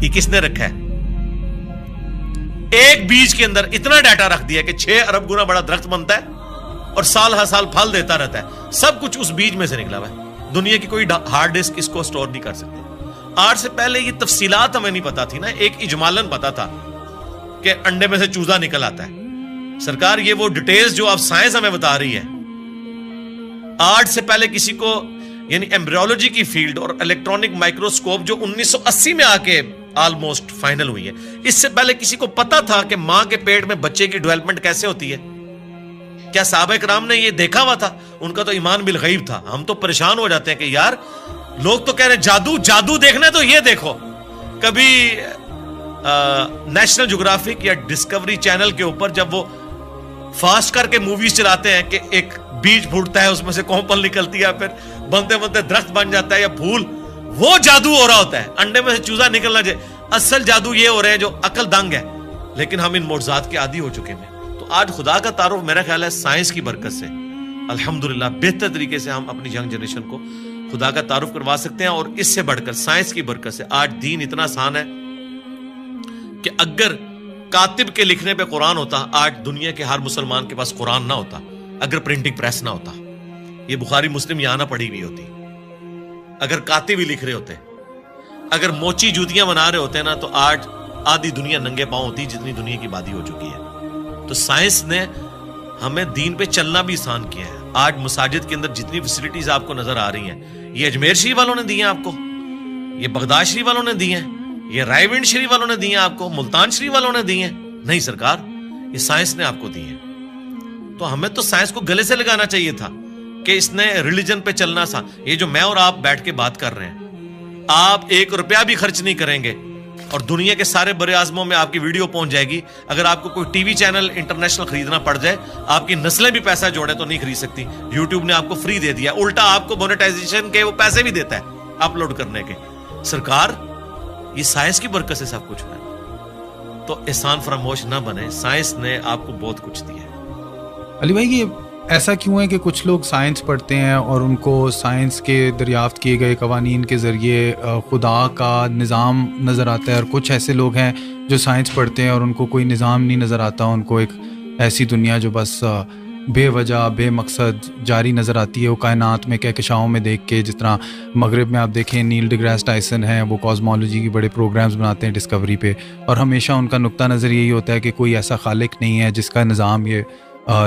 یہ کس نے رکھا ہے؟ ایک بیج کے اندر اتنا ڈیٹا رکھ دیا کہ 6 ارب گنا بڑا درخت بنتا ہے اور سال ہر سال پھل دیتا رہتا ہے. سب کچھ اس بیج میں سے نکلا ہوا ہے. دنیا کی کوئی ہارڈ ڈسک اس کو سٹور نہیں کر سکتی. آج سے پہلے یہ تفصیلات ہمیں نہیں پتا تھی نا. ایک اجمالاً پتا تھا کہ انڈے میں سے چوزا نکل آتا ہے. سرکار یہ وہ ڈیٹیلز جو اب سائنس ہمیں بتا رہی ہے، آج سے پہلے کسی کو، یعنی ایمبریولوجی کی فیلڈ اور الیکٹرانک مائکروسکوپ جو 1980 میں آ کے آلموسٹ فائنل ہوئی ہے، اس سے پہلے کسی کو پتا تھا کہ ماں کے پیٹ میں بچے کی ڈیولپمنٹ کیسے ہوتی ہے؟ کیا صحابہ کرام نے یہ دیکھا ہوا تھا؟ ان کا تو ایمان بالغیب تھا. ہم تو پریشان ہو جاتے ہیں کہ یار لوگ تو کہہ رہے جادو جادو دیکھنا ہے تو یہ دیکھو. کبھی نیشنل جغرافک یا ڈسکوری چینل کے اوپر جب وہ فاسٹ کر کے موویز چلاتے ہیں کہ ایک بیج پھوٹتا ہے، اس میں سے کومپل نکلتی ہے، پھر بنتے بنتے درخت بن جاتا ہے یا پھول، وہ جادو ہو رہا ہوتا ہے. انڈے میں سے چوزا نکلنا چاہیے. اصل جادو یہ ہو رہے ہیں جو عقل دنگ ہے. لیکن ہم ان معجزات کے عادی ہو چکے ہیں. تو آج خدا کا تعارف میرا خیال ہے سائنس کی برکت سے الحمدللہ بہتر طریقے سے ہم اپنی ینگ جنریشن کو خدا کا تعارف کروا سکتے ہیں. اور اس سے بڑھ کر سائنس کی برکت سے آج دین اتنا آسان ہے کہ اگر کاتب کے لکھنے پہ قرآن ہوتا، آج دنیا کے ہر مسلمان کے پاس قرآن نہ ہوتا. اگر پرنٹنگ پریس نہ ہوتا، یہ بخاری مسلم یہاں نہ پڑھی ہوئی ہوتی. اگر کاتب ہی لکھ رہے ہوتے، اگر موچی جوتیاں بنا رہے ہوتے نا، تو آج آدھی دنیا ننگے پاؤں ہوتی جتنی دنیا کی آبادی ہو چکی ہے. تو سائنس نے ہمیں دین پہ چلنا بھی آسان کیا ہے. آج مساجد کے اندر جتنی فیسلٹیز آپ کو نظر آ رہی ہیں، یہ اجمیر شریف والوں نے دی ہیں آپ کو، یہ بغداد شریف والوں نے دی ہیں، یہ رائے ونڈ شریف والوں نے دی ہیں آپ کو، ملتان شریف والوں نے دی ہیں. نہیں سرکار، یہ سائنس نے آپ کو دی ہیں. تو ہمیں تو سائنس کو گلے سے لگانا چاہیے تھا کہ اس نے ریلیجن پہ چلنا سا. یہ جو میں اور آپ بیٹھ کے بات کر رہے ہیں، آپ 1 روپیہ بھی خرچ نہیں کریں گے اور دنیا کے سارے بڑے اعظموں میں آپ کی ویڈیو پہنچ جائے گی. اگر آپ کو کوئی ٹی وی چینل انٹرنیشنل خریدنا پڑ جائے، آپ کی نسلیں بھی پیسہ جوڑے تو نہیں خرید سکتی. یوٹیوب نے آپ کو فری دے دیا، الٹا آپ کو مونیٹائزیشن کے وہ پیسے بھی دیتا ہے اپلوڈ کرنے کے. سرکار یہ سائنس کی برکت سے سب کچھ ہوا ہے. تو احسان فراموش نہ بنے، سائنس نے آپ کو بہت کچھ دیا ہے. علی بھائی، یہ ایسا کیوں ہے کہ کچھ لوگ سائنس پڑھتے ہیں اور ان کو سائنس کے دریافت کیے گئے قوانین کے ذریعے خدا کا نظام نظر آتا ہے، اور کچھ ایسے لوگ ہیں جو سائنس پڑھتے ہیں اور ان کو کوئی نظام نہیں نظر آتا، ان کو ایک ایسی دنیا جو بس بے وجہ بے مقصد جاری نظر آتی ہے. وہ کائنات میں کہکشاؤں میں دیکھ کے، جس طرح مغرب میں آپ دیکھیں نیل ڈی گریس ٹائسن ہیں، وہ کاسمولوجی کی بڑے پروگرامز بناتے ہیں ڈسکوری پہ، اور ہمیشہ ان کا نقطہ نظر یہی ہوتا ہے کہ کوئی ایسا خالق نہیں ہے جس کا نظام یہ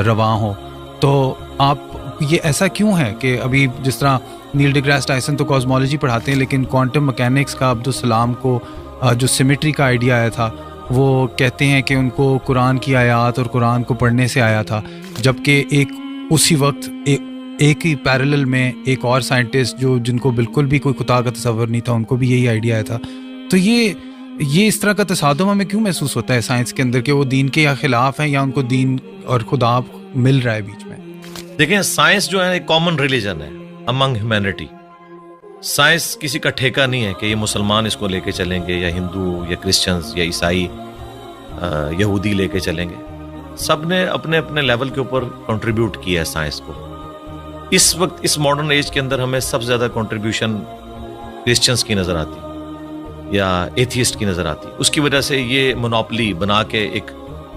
رواں ہو. تو آپ یہ ایسا کیوں ہے کہ ابھی جس طرح نیل ڈیگراس ٹائسن تو کاسمولوجی پڑھاتے ہیں, لیکن کوانٹم مکینکس کا عبدالسلام کو جو سیمیٹری کا آئیڈیا آیا تھا, وہ کہتے ہیں کہ ان کو قرآن کی آیات اور قرآن کو پڑھنے سے آیا تھا, جبکہ ایک اسی وقت ایک ہی پیرلل میں ایک اور سائنٹسٹ جن کو بالکل بھی کوئی خدا کا تصور نہیں تھا, ان کو بھی یہی آئیڈیا آیا تھا. تو یہ اس طرح کا تصادم ہمیں کیوں محسوس ہوتا ہے سائنس کے اندر, کہ وہ دین کے یا خلاف ہیں یا ان کو دین اور خدا مل رہا ہے بیچ میں؟ دیکھیں, سائنس جو ہے ایک کامن ریلیجن ہے امنگ ہیومینٹی. سائنس کسی کا ٹھیکہ نہیں ہے کہ یہ مسلمان اس کو لے کے چلیں گے یا ہندو یا کرسچنز یا عیسائی یہودی لے کے چلیں گے. سب نے اپنے اپنے لیول کے اوپر کنٹریبیوٹ کیا ہے سائنس کو. اس وقت اس ماڈرن ایج کے اندر ہمیں سب سے زیادہ کنٹریبیوشن کرسچنز کی نظر آتی یا ایتھیسٹ کی نظر آتی. اس کی وجہ سے یہ مونوپلی بنا کے ایک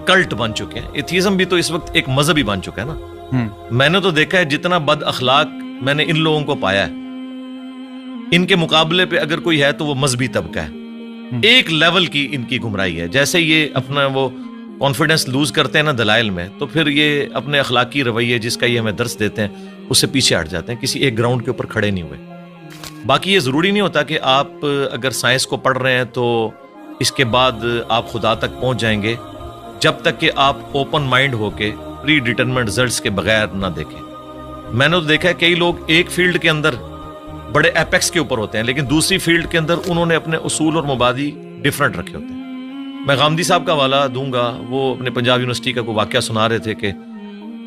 کلٹ بن چکے ہیں. ایتھیزم بھی تو اس وقت ایک مذہب ہی بن چکا ہے نا. میں نے تو دیکھا ہے جتنا بد اخلاق میں نے ان لوگوں کو پایا ہے, ان کے مقابلے پہ اگر کوئی ہے تو وہ مذہبی طبقہ ہے. ایک لیول کی ان کی گمراہی ہے. جیسے یہ اپنا وہ کانفیڈنس لوز کرتے ہیں نا دلائل میں, تو پھر یہ اپنے اخلاقی رویے جس کا یہ ہمیں درس دیتے ہیں اس سے پیچھے ہٹ جاتے ہیں, کسی ایک گراؤنڈ کے اوپر کھڑے نہیں ہوئے. باقی یہ ضروری نہیں ہوتا کہ آپ اگر سائنس کو پڑھ رہے ہیں تو اس کے بعد آپ خدا تک پہنچ جائیں گے, جب تک کہ آپ اوپن مائنڈ ہو کے پری ڈیٹرمنٹ رزلٹس کے بغیر نہ دیکھیں. میں نے تو دیکھا ہے کئی لوگ ایک فیلڈ کے اندر بڑے ایپیکس کے اوپر ہوتے ہیں, لیکن دوسری فیلڈ کے اندر انہوں نے اپنے اصول اور مبادی ڈیفرنٹ رکھے ہوتے ہیں. میں غامدی صاحب کا حوالہ دوں گا, وہ اپنے پنجاب یونیورسٹی کا کوئی واقعہ سنا رہے تھے کہ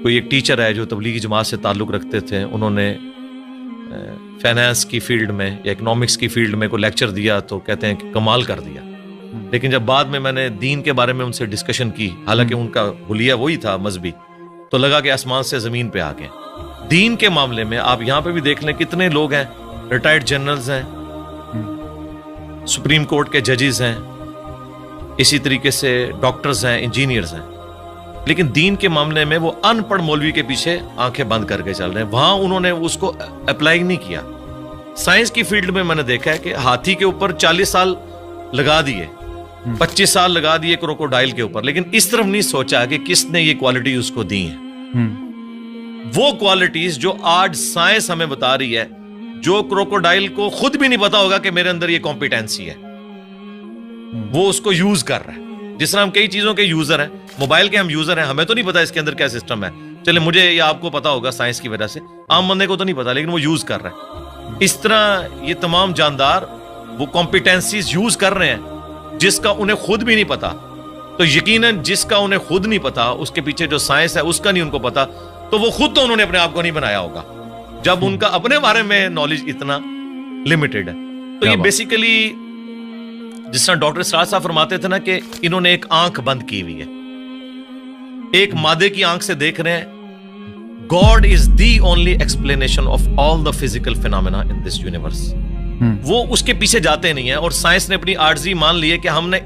کوئی ایک ٹیچر ہے جو تبلیغی جماعت سے تعلق رکھتے تھے, انہوں نے فائنانس کی فیلڈ میں یا اکنامکس کی فیلڈ میں کوئی لیکچر دیا تو کہتے ہیں کہ کمال کر دیا. لیکن جب بعد میں نے دین کے بارے میں ان سے ڈسکشن کی, حالانکہ ان کا حلیہ وہی تھا مذہبی, تو لگا کہ آسمان سے زمین پہ آ گئے. دین کے معاملے میں آپ یہاں پہ بھی دیکھ لیں کتنے لوگ ہیں, ریٹائرڈ جنرلز ہیں, سپریم کورٹ کے ججز ہیں, اسی طریقے سے ڈاکٹرز ہیں, انجینئرز ہیں, لیکن دین کے معاملے میں وہ ان پڑھ مولوی کے پیچھے آنکھیں بند کر کے چل رہے ہیں. وہاں انہوں نے اس کو اپلائی نہیں کیا. سائنس کی فیلڈ میں میں نے دیکھا ہے کہ ہاتھی کے اوپر 40 سال لگا دیے, 25 سال لگا دیے کروکوڈائل کے اوپر, لیکن اس طرف نہیں سوچا کہ کس نے یہ کوالٹی اس کو دی ہیں. وہ کوالٹیز جو آج سائنس ہمیں بتا رہی ہے, جو کروکوڈائل کو خود بھی نہیں پتا ہوگا کہ میرے اندر یہ کمپیٹنسی ہے, وہ اس کو یوز کر رہا ہے. جس طرح ہم کئی چیزوں کے یوزر ہیں, موبائل کے ہم یوزر ہیں, ہمیں تو نہیں پتا اس کے اندر کیا سسٹم ہے, چلے مجھے یا آپ کو پتا ہوگا سائنس کی وجہ سے, عام بندے کو تو نہیں پتا, لیکن وہ یوز کر رہا ہے. اس طرح یہ تمام جاندار وہ کمپیٹنسیز یوز کر رہے ہیں جس کا انہیں خود بھی نہیں پتا. تو یقیناً جس کا انہیں خود نہیں پتا, اس کے پیچھے جو سائنس ہے اس کا نہیں ان کو پتا, تو وہ خود تو انہوں نے اپنے آپ کو نہیں بنایا ہوگا جب ان کا اپنے بارے میں نالج اتنا لمیٹڈ ہے. تو یہ بیسیکلی جس طرح ڈاکٹر اسرار صاحب فرماتے تھے نا کہ انہوں نے ایک آنکھ بند کی ہوئی ہے, ایک مادے کی آنکھ سے دیکھ رہے ہیں. God is the only explanation of all the physical phenomena in this universe. وہ اس کے پیچھے جاتے نہیں ہیں, اور سائنس نے اپنی عاجزی مان لی ہے کہ ہم نے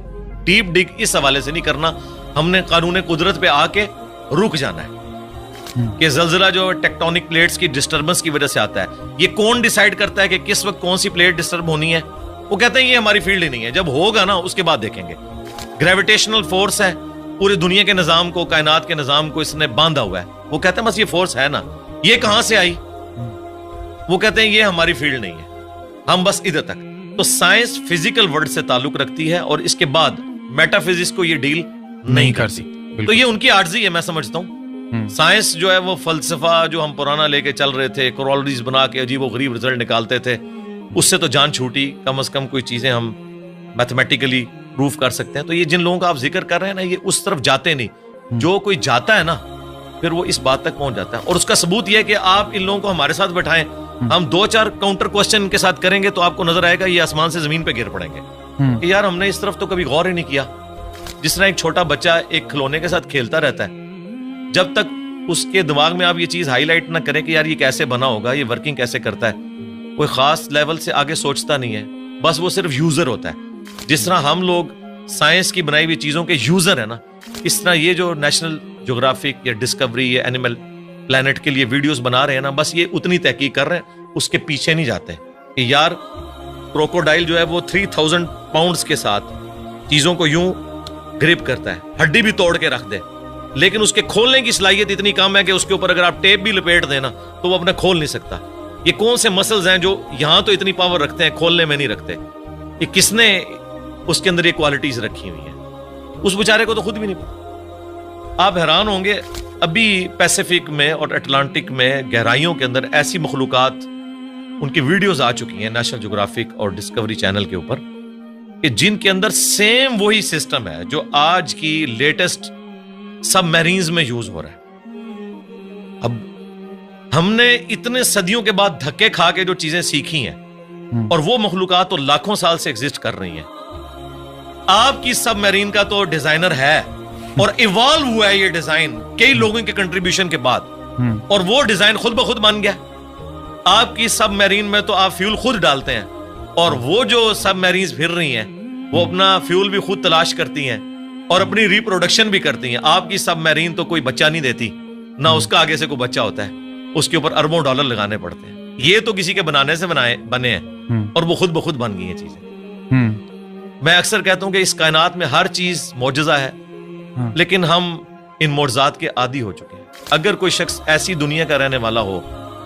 ڈیپ ڈگ اس حوالے سے نہیں کرنا, ہم نے قانون قدرت پہ آ کے رک جانا ہے. کہ زلزلہ جو ٹیکٹونک پلیٹس کی ڈسٹربنس کی وجہ سے آتا ہے, یہ کون ڈیسائیڈ کرتا ہے کہ کس وقت کون سی پلیٹ ڈسٹرب ہونی ہے؟ وہ کہتے ہیں یہ ہماری فیلڈ ہی نہیں ہے, جب ہوگا نا اس کے بعد دیکھیں گے. گریویٹیشنل فورس ہے, پوری دنیا کے نظام کو, کائنات کے نظام کو اس نے باندھا ہوا ہے. وہ کہتے ہیں بس یہ فورس ہے نا, یہ کہاں سے آئی؟ وہ کہتے ہیں یہ ہماری فیلڈ نہیں ہے, ہم بس ادھر تک. تو سائنس فزیکل ورلڈ سے تعلق رکھتی ہے, اور اس کے بعد میٹا فزکس کو یہ ڈیل نہیں کرتی. تو یہ ان کی عاجزی ہے, میں سمجھتا ہوں. سائنس جو ہے وہ فلسفہ جو ہم پرانا لے کے چل رہے تھے, کورولریز بنا کے عجیب و غریب رزلٹ نکالتے تھے, اس سے تو جان چھوٹی. کم از کم کوئی چیزیں ہم میتھمیٹیکلی پروف کر سکتے ہیں. تو یہ جن لوگوں کا آپ ذکر کر رہے ہیں نا, یہ اس طرف جاتے نہیں. جو کوئی جاتا ہے نا پھر وہ اس بات تک پہنچ جاتا ہے. اور اس کا ثبوت یہ ہے کہ آپ ان لوگوں کو ہمارے ساتھ بٹھائیں, ہم 2-4 کاؤنٹر کوسچن کے ساتھ کریں گے تو آپ کو نظر آئے گا یہ آسمان سے زمین پہ گر پڑیں گے کہ یار ہم نے اس طرف تو کبھی غور ہی نہیں کیا. جس طرح ایک چھوٹا بچہ ایک کھلونے کے ساتھ کھیلتا رہتا ہے, جب تک اس کے دماغ میں آپ یہ چیز ہائی لائٹ نہ کریں کہ یار یہ کیسے بنا ہوگا, یہ ورکنگ کیسے کرتا ہے, کوئی خاص لیول سے آگے سوچتا نہیں ہے, بس وہ صرف یوزر ہوتا ہے. جس طرح ہم لوگ سائنس کی بنائی ہوئی چیزوں کے یوزر ہیں نا, اس طرح یہ جو نیشنل جغرافک یا ڈسکوری یا اینیمل پلانٹ کے لیے ویڈیوز بنا رہے ہیں نا, بس یہ اتنی تحقیق کر رہے ہیں, اس کے پیچھے نہیں جاتے کہ یار کروکوڈائل جو ہے وہ 3000 پاؤنڈز کے ساتھ چیزوں کو یوں گرپ کرتا ہے, ہڈی بھی توڑ کے رکھ دے, لیکن اس کے کھولنے کی صلاحیت اتنی کم ہے کہ اس کے اوپر اگر آپ ٹیپ بھی لپیٹ دینا تو وہ اپنا کھول نہیں سکتا. یہ کون سے مسلز ہیں جو یہاں تو اتنی پاور رکھتے ہیں, کھولنے میں نہیں رکھتے؟ یہ کس نے اس کے اندر یہ کوالٹیز رکھی ہوئی ہیں؟ اس بیچارے کو تو خود بھی نہیں پتا. آپ حیران ہوں گے, ابھی پیسیفک میں اور اٹلانٹک میں گہرائیوں کے اندر ایسی مخلوقات, ان کی ویڈیوز آ چکی ہیں نیشنل جغرافک اور ڈسکوری چینل کے اوپر, کہ جن کے اندر سیم وہی سسٹم ہے جو آج کی لیٹسٹ سب میرینز میں یوز ہو رہا ہے. اب ہم نے اتنے صدیوں کے بعد دھکے کھا کے جو چیزیں سیکھی ہیں, اور وہ مخلوقات تو لاکھوں سال سے ایگزسٹ کر رہی ہیں. آپ کی سب میرین کا تو ڈیزائنر ہے, اور ایوالو ہوا ہے یہ ڈیزائن کئی لوگوں کے کنٹریبیوشن کے بعد, اور وہ ڈیزائن خود بخود بن گیا. آپ کی سب میرین میں تو آپ فیول خود ڈالتے ہیں, اور وہ جو سب میرینز پھر رہی ہیں وہ اپنا فیول بھی خود تلاش کرتی ہیں اور اپنی ریپروڈکشن بھی کرتی ہیں. آپ کی سب میرین تو کوئی بچہ نہیں دیتی, نہ اس کا آگے سے کوئی بچہ ہوتا ہے, اس کے اوپر اربوں ڈالر لگانے پڑتے ہیں. یہ تو کسی کے بنانے سے بنے ہیں, اور وہ خود بخود بن گئی ہیں چیزیں. میں اکثر کہتا ہوں کہ اس کائنات میں ہر چیز معجزہ ہے, لیکن ہم ان معجزات کے عادی ہو چکے ہیں. اگر کوئی شخص ایسی دنیا کا رہنے والا ہو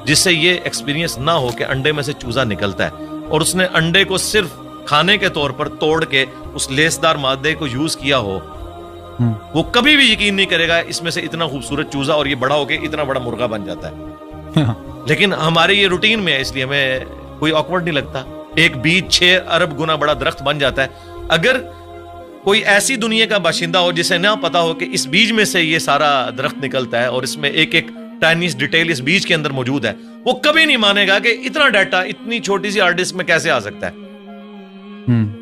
جس سے یہ ایکسپیرینس نہ ہو کہ انڈے میں سے چوزا نکلتا ہے, اور اس نے انڈے کو صرف کھانے کے طور پر توڑ کے اس لیسدار مادے کو یوز کیا ہو, وہ کبھی بھی یقین نہیں کرے گا اس میں سے اتنا خوبصورت چوزا اور یہ بڑا ہو کے اتنا بڑا مرغا بن جاتا ہے. لیکن ہمارے یہ روٹین میں ہے, اس لیے ہمیں کوئی آکورڈ نہیں لگتا. ایک بیج 6 ارب گنا بڑا درخت بن جاتا ہے. اگر کوئی ایسی دنیا کا باشندہ ہو جسے نہ پتا ہو کہ اس بیج میں سے یہ سارا درخت نکلتا ہے اور اس میں ایک ایک ٹائنیس ڈیٹیل اس بیج کے اندر موجود ہے, وہ کبھی نہیں مانے گا کہ اتنا ڈیٹا اتنی چھوٹی سی ہارڈ ڈسک میں کیسے آ سکتا ہے.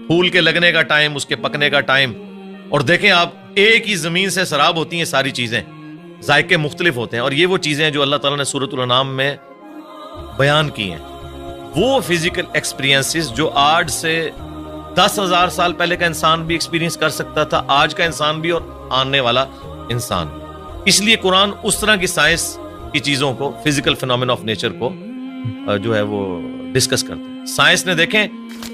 پھول کے لگنے کا ٹائم, اس کے پکنے کا ٹائم, اور دیکھیں آپ ایک ہی زمین سے سراب ہوتی ہیں ساری چیزیں, ذائقے مختلف ہوتے ہیں, اور یہ وہ چیزیں جو اللہ تعالیٰ نے سورۃ الانعام میں بیان کی ہیں, وہ فزیکل ایکسپیرینسز جو آج سے 10,000 سال پہلے کا انسان بھی ایکسپیرینس کر سکتا تھا, آج کا انسان بھی اور آنے والا انسان. اس لیے قرآن اس طرح کی سائنس کی چیزوں کو, فزیکل فینومینا آف نیچر کو جو ہے وہ ڈسکس کرتے ہیں. سائنس نے, دیکھیں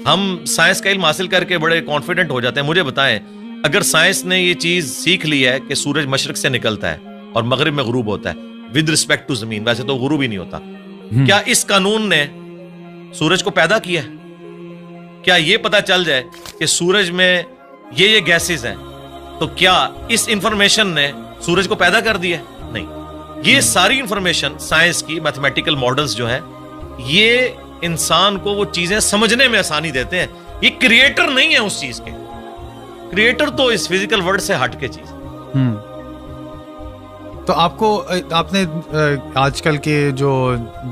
ہم سائنس کا علم حاصل کر کے بڑے کانفیڈنٹ ہو جاتے ہیں. مجھے بتائیں, اگر سائنس نے یہ چیز سیکھ لی ہے کہ سورج مشرق سے نکلتا ہے اور مغرب میں غروب ہوتا ہے ود رسپیکٹ ٹو زمین, ویسے تو غروب ہی نہیں ہوتا, کیا اس قانون نے سورج کو پیدا کیا ہے؟ کیا یہ پتا چل جائے کہ سورج میں یہ گیسز ہیں, تو کیا اس انفارمیشن نے سورج کو پیدا کر دیا؟ نہیں. یہ ساری انفارمیشن سائنس کی میتھمیٹیکل ماڈلز جو ہیں, یہ انسان کو وہ چیزیں سمجھنے میں آسانی دیتے ہیں. یہ کریٹر نہیں ہے اس چیز کے, کریٹر تو اس فزیکل ورلڈ سے ہٹ کے چیز. تو آپ نے آج کل کے جو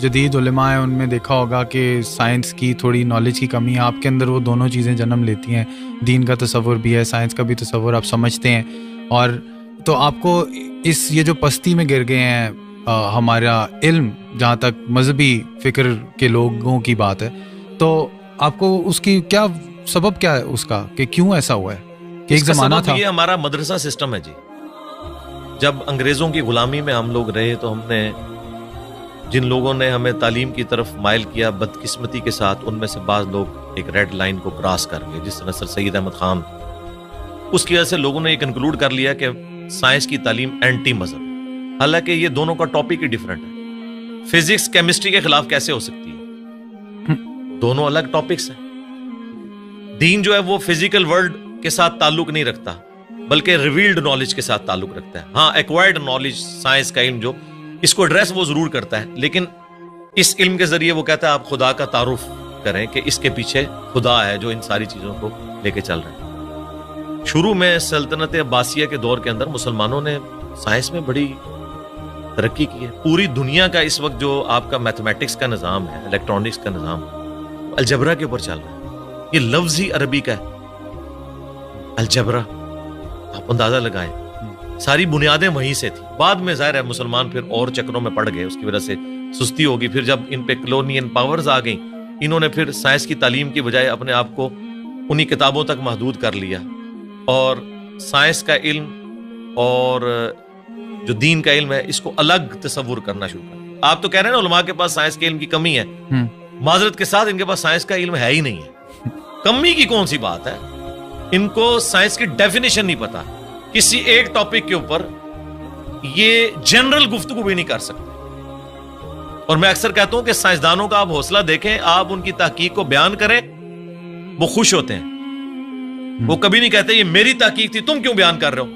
جدید علماء ہیں ان میں دیکھا ہوگا کہ سائنس کی تھوڑی نالج کی کمی ہے. آپ کے اندر وہ دونوں چیزیں جنم لیتی ہیں, دین کا تصور بھی ہے, سائنس کا بھی تصور آپ سمجھتے ہیں. اور تو آپ کو یہ جو پستی میں گر گئے ہیں ہمارا علم, جہاں تک مذہبی فکر کے لوگوں کی بات ہے, تو آپ کو اس کی کیا سبب کیا ہے اس کا, کہ کیوں ایسا ہوا ہے؟ کہ ایک زمانہ تھا, یہ ہمارا مدرسہ سسٹم ہے جی. جب انگریزوں کی غلامی میں ہم لوگ رہے تو ہم نے, جن لوگوں نے ہمیں تعلیم کی طرف مائل کیا, بدقسمتی کے ساتھ ان میں سے بعض لوگ ایک ریڈ لائن کو کراس کر گئے, جس طرح سر سید احمد خان. اس کی وجہ سے لوگوں نے یہ کنکلوڈ کر لیا کہ سائنس کی تعلیم اینٹی مذہب, حالانکہ یہ دونوں کا ٹاپک ہی ڈیفرنٹ ہے. فزکس کیمسٹری کے خلاف کیسے ہو سکتی ہے؟ دونوں الگ ٹاپکس ہیں. دین جو ہے وہ فزیکل ورلڈ کے ساتھ تعلق نہیں رکھتا, بلکہ ریویلڈ نالج کے ساتھ تعلق رکھتا ہے. ہاں, ایکوائرڈ نالج, سائنس کا علم جو اس کو ایڈریس وہ ضرور کرتا ہے, لیکن اس علم کے ذریعے وہ کہتا ہے آپ خدا کا تعارف کریں کہ اس کے پیچھے خدا ہے جو ان ساری چیزوں کو لے کے چل رہے ہیں. شروع میں سلطنت عباسیہ کے دور کے اندر مسلمانوں نے سائنس میں بڑی ترقی کی ہے. پوری دنیا کا اس وقت جو آپ کا میتھمیٹکس کا نظام ہے, الیکٹرانکس کا نظام, الجبرا کے اوپر چل رہا ہے. یہ لفظ ہی عربی کا ہے, الجبرا. آپ اندازہ لگائیں, ساری بنیادیں وہیں سے تھی. بعد میں ظاہر ہے مسلمان پھر اور چکروں میں پڑ گئے, اس کی وجہ سے سستی ہوگی. پھر جب ان پہ کلونین پاورز آ گئیں, انہوں نے پھر سائنس کی تعلیم کی بجائے اپنے آپ کو انہی کتابوں تک محدود کر لیا, اور سائنس کا علم اور جو دین کا علم ہے اس کو الگ تصور کرنا شروع کر. آپ تو کہہ رہے ہیں نا علماء کے پاس سائنس کے علم کی کمی ہے, معذرت کے ساتھ ان کے پاس سائنس کا علم ہے ہی نہیں ہے. کمی کی کون سی بات ہے, ان کو سائنس کی ڈیفینیشن نہیں پتا. کسی ایک ٹاپک کے اوپر یہ جنرل گفتگو بھی نہیں کر سکتے. اور میں اکثر کہتا ہوں کہ سائنسدانوں کا آپ حوصلہ دیکھیں, آپ ان کی تحقیق کو بیان کریں, وہ خوش ہوتے ہیں. وہ کبھی نہیں کہتے یہ میری تحقیق تھی, تم کیوں بیان کر رہے ہو.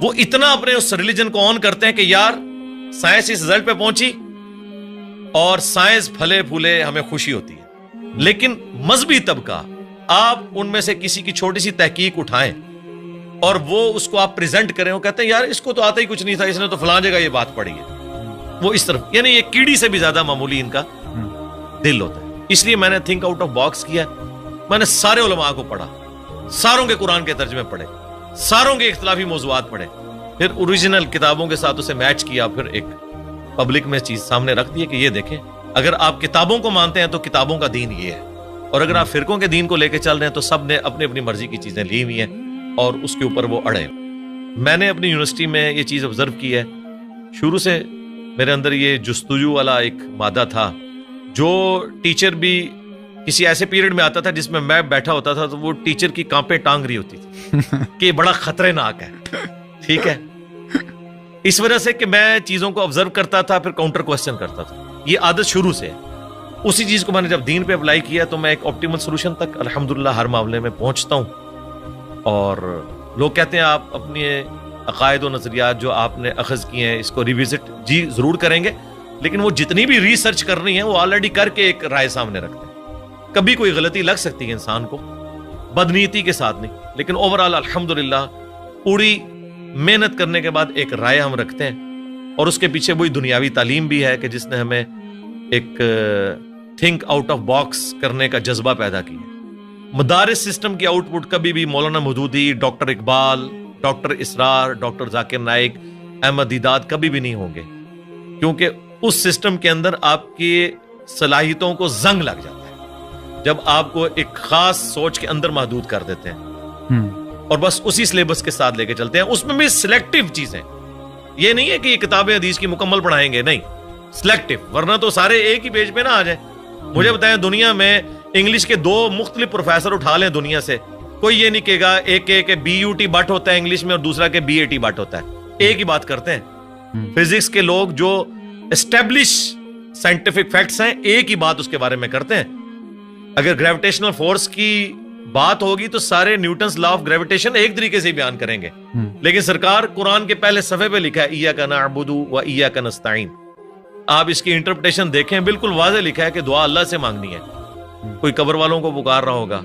وہ اتنا اپنے اس ریلیجن کو آن کرتے ہیں کہ یار سائنس اس رزلٹ پہ پہنچی اور سائنس پھلے پھولے, ہمیں خوشی ہوتی ہے. لیکن مذہبی طبقہ, آپ ان میں سے کسی کی چھوٹی سی تحقیق اٹھائیں اور وہ اس کو آپ پریزنٹ کریں, وہ کہتے ہیں یار اس کو تو آتا ہی کچھ نہیں تھا, اس نے تو فلاں جگہ یہ بات پڑھی ہے. وہ اس طرف, یعنی یہ کیڑی سے بھی زیادہ معمولی ان کا دل ہوتا ہے. اس لیے میں نے تھنک آؤٹ آف باکس کیا. میں نے سارے علماء کو پڑھا, ساروں کے قرآن کے ترجمے پڑھے, ساروں کے اختلافی موضوعات پڑھے, پھر اوریجنل کتابوں کے ساتھ اسے میچ کیا, پھر ایک پبلک میں چیز سامنے رکھ دی کہ یہ دیکھیں, اگر آپ کتابوں کو مانتے ہیں تو کتابوں کا دین یہ ہے, اور اگر آپ فرقوں کے دین کو لے کے چل رہے ہیں تو سب نے اپنی اپنی مرضی کی چیزیں لی ہوئی ہیں اور اس کے اوپر وہ اڑے. میں نے اپنی یونیورسٹی میں یہ چیز آبزرو کی ہے, شروع سے میرے اندر یہ جستجو والا ایک مادہ تھا. جو ٹیچر بھی کسی ایسے پیریڈ میں آتا تھا جس میں میں بیٹھا ہوتا تھا تو وہ ٹیچر کی کانپیں ٹانگ رہی ہوتی تھی کہ یہ بڑا خطرناک ہے. ٹھیک ہے, اس وجہ سے کہ میں چیزوں کو آبزرو کرتا تھا, پھر کاؤنٹر کوسچن کرتا تھا. یہ عادت شروع سے ہے. اسی چیز کو میں نے جب دین پہ اپلائی کیا تو میں ایک آپٹیمل سولوشن تک الحمدللہ ہر معاملے میں پہنچتا ہوں. اور لوگ کہتے ہیں آپ اپنے عقائد و نظریات جو آپ نے اخذ کیے ہیں اس کو ریوزٹ, جی ضرور کریں گے, لیکن وہ جتنی بھی ریسرچ کرنی ہے وہ آلریڈی کر کے ایک رائے سامنے رکھتے ہیں. کبھی کوئی غلطی لگ سکتی ہے انسان کو, بدنیتی کے ساتھ نہیں, لیکن اوورآل الحمدللہ پوری محنت کرنے کے بعد ایک رائے ہم رکھتے ہیں. اور اس کے پیچھے وہی دنیاوی تعلیم بھی ہے کہ جس نے ہمیں ایک تھنک آؤٹ آف باکس کرنے کا جذبہ پیدا کیا. مدارس سسٹم کی آؤٹ پٹ کبھی بھی مولانا مودودی, ڈاکٹر اقبال, ڈاکٹر اسرار, ڈاکٹر ذاکر نائک, احمد دیدات کبھی بھی نہیں ہوں گے, کیونکہ اس سسٹم کے اندر آپ کی صلاحیتوں کو زنگ لگ جاتا ہے جب آپ کو ایک خاص سوچ کے اندر محدود کر دیتے ہیں اور بس اسی سلیبس کے ساتھ لے کے چلتے ہیں. اس میں بھی سلیکٹیو چیزیں, یہ نہیں ہے کہ یہ کتابیں حدیث کی مکمل پڑھائیں گے, نہیں, سلیکٹیو, ورنہ تو سارے ایک ہی پیج پہ نہ آ جائیں. مجھے بتائیں دنیا میں انگلش کے 2 مختلف پروفیسر اٹھا لیں دنیا سے, کوئی یہ نہیں کہے گا ایک کہ BUT بٹ ہوتا ہے انگلش میں اور دوسرا کہ BAT بٹ ہوتا ہے. ایک ہی بات کرتے ہیں. فزکس کے لوگ جو اسٹیبلش سائنٹیفک فیکٹس ہیں ایک ہی بات اس کے بارے میں کرتے ہیں. اگر گریویٹیشنل فورس کی بات ہوگی تو سارے نیوٹنز لا آف گریویٹیشن ایک طریقے سے بیان کریں گے, لیکن سرکار قرآن کے پہلے صفحے پہ لکھا ہے ایاک نعبد و ایاک نستعین. آپ اس کی انٹرپریٹیشن دیکھیں, بالکل واضح لکھا ہے کہ دعا اللہ سے مانگنی ہے. کوئی قبر والوں کو پکار رہا ہوگا,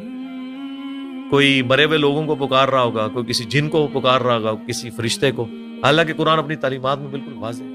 کوئی مرے ہوئے لوگوں کو پکار رہا ہوگا, کوئی کسی جن کو پکار رہا ہوگا, کسی فرشتے کو, حالانکہ قرآن اپنی تعلیمات میں بالکل واضح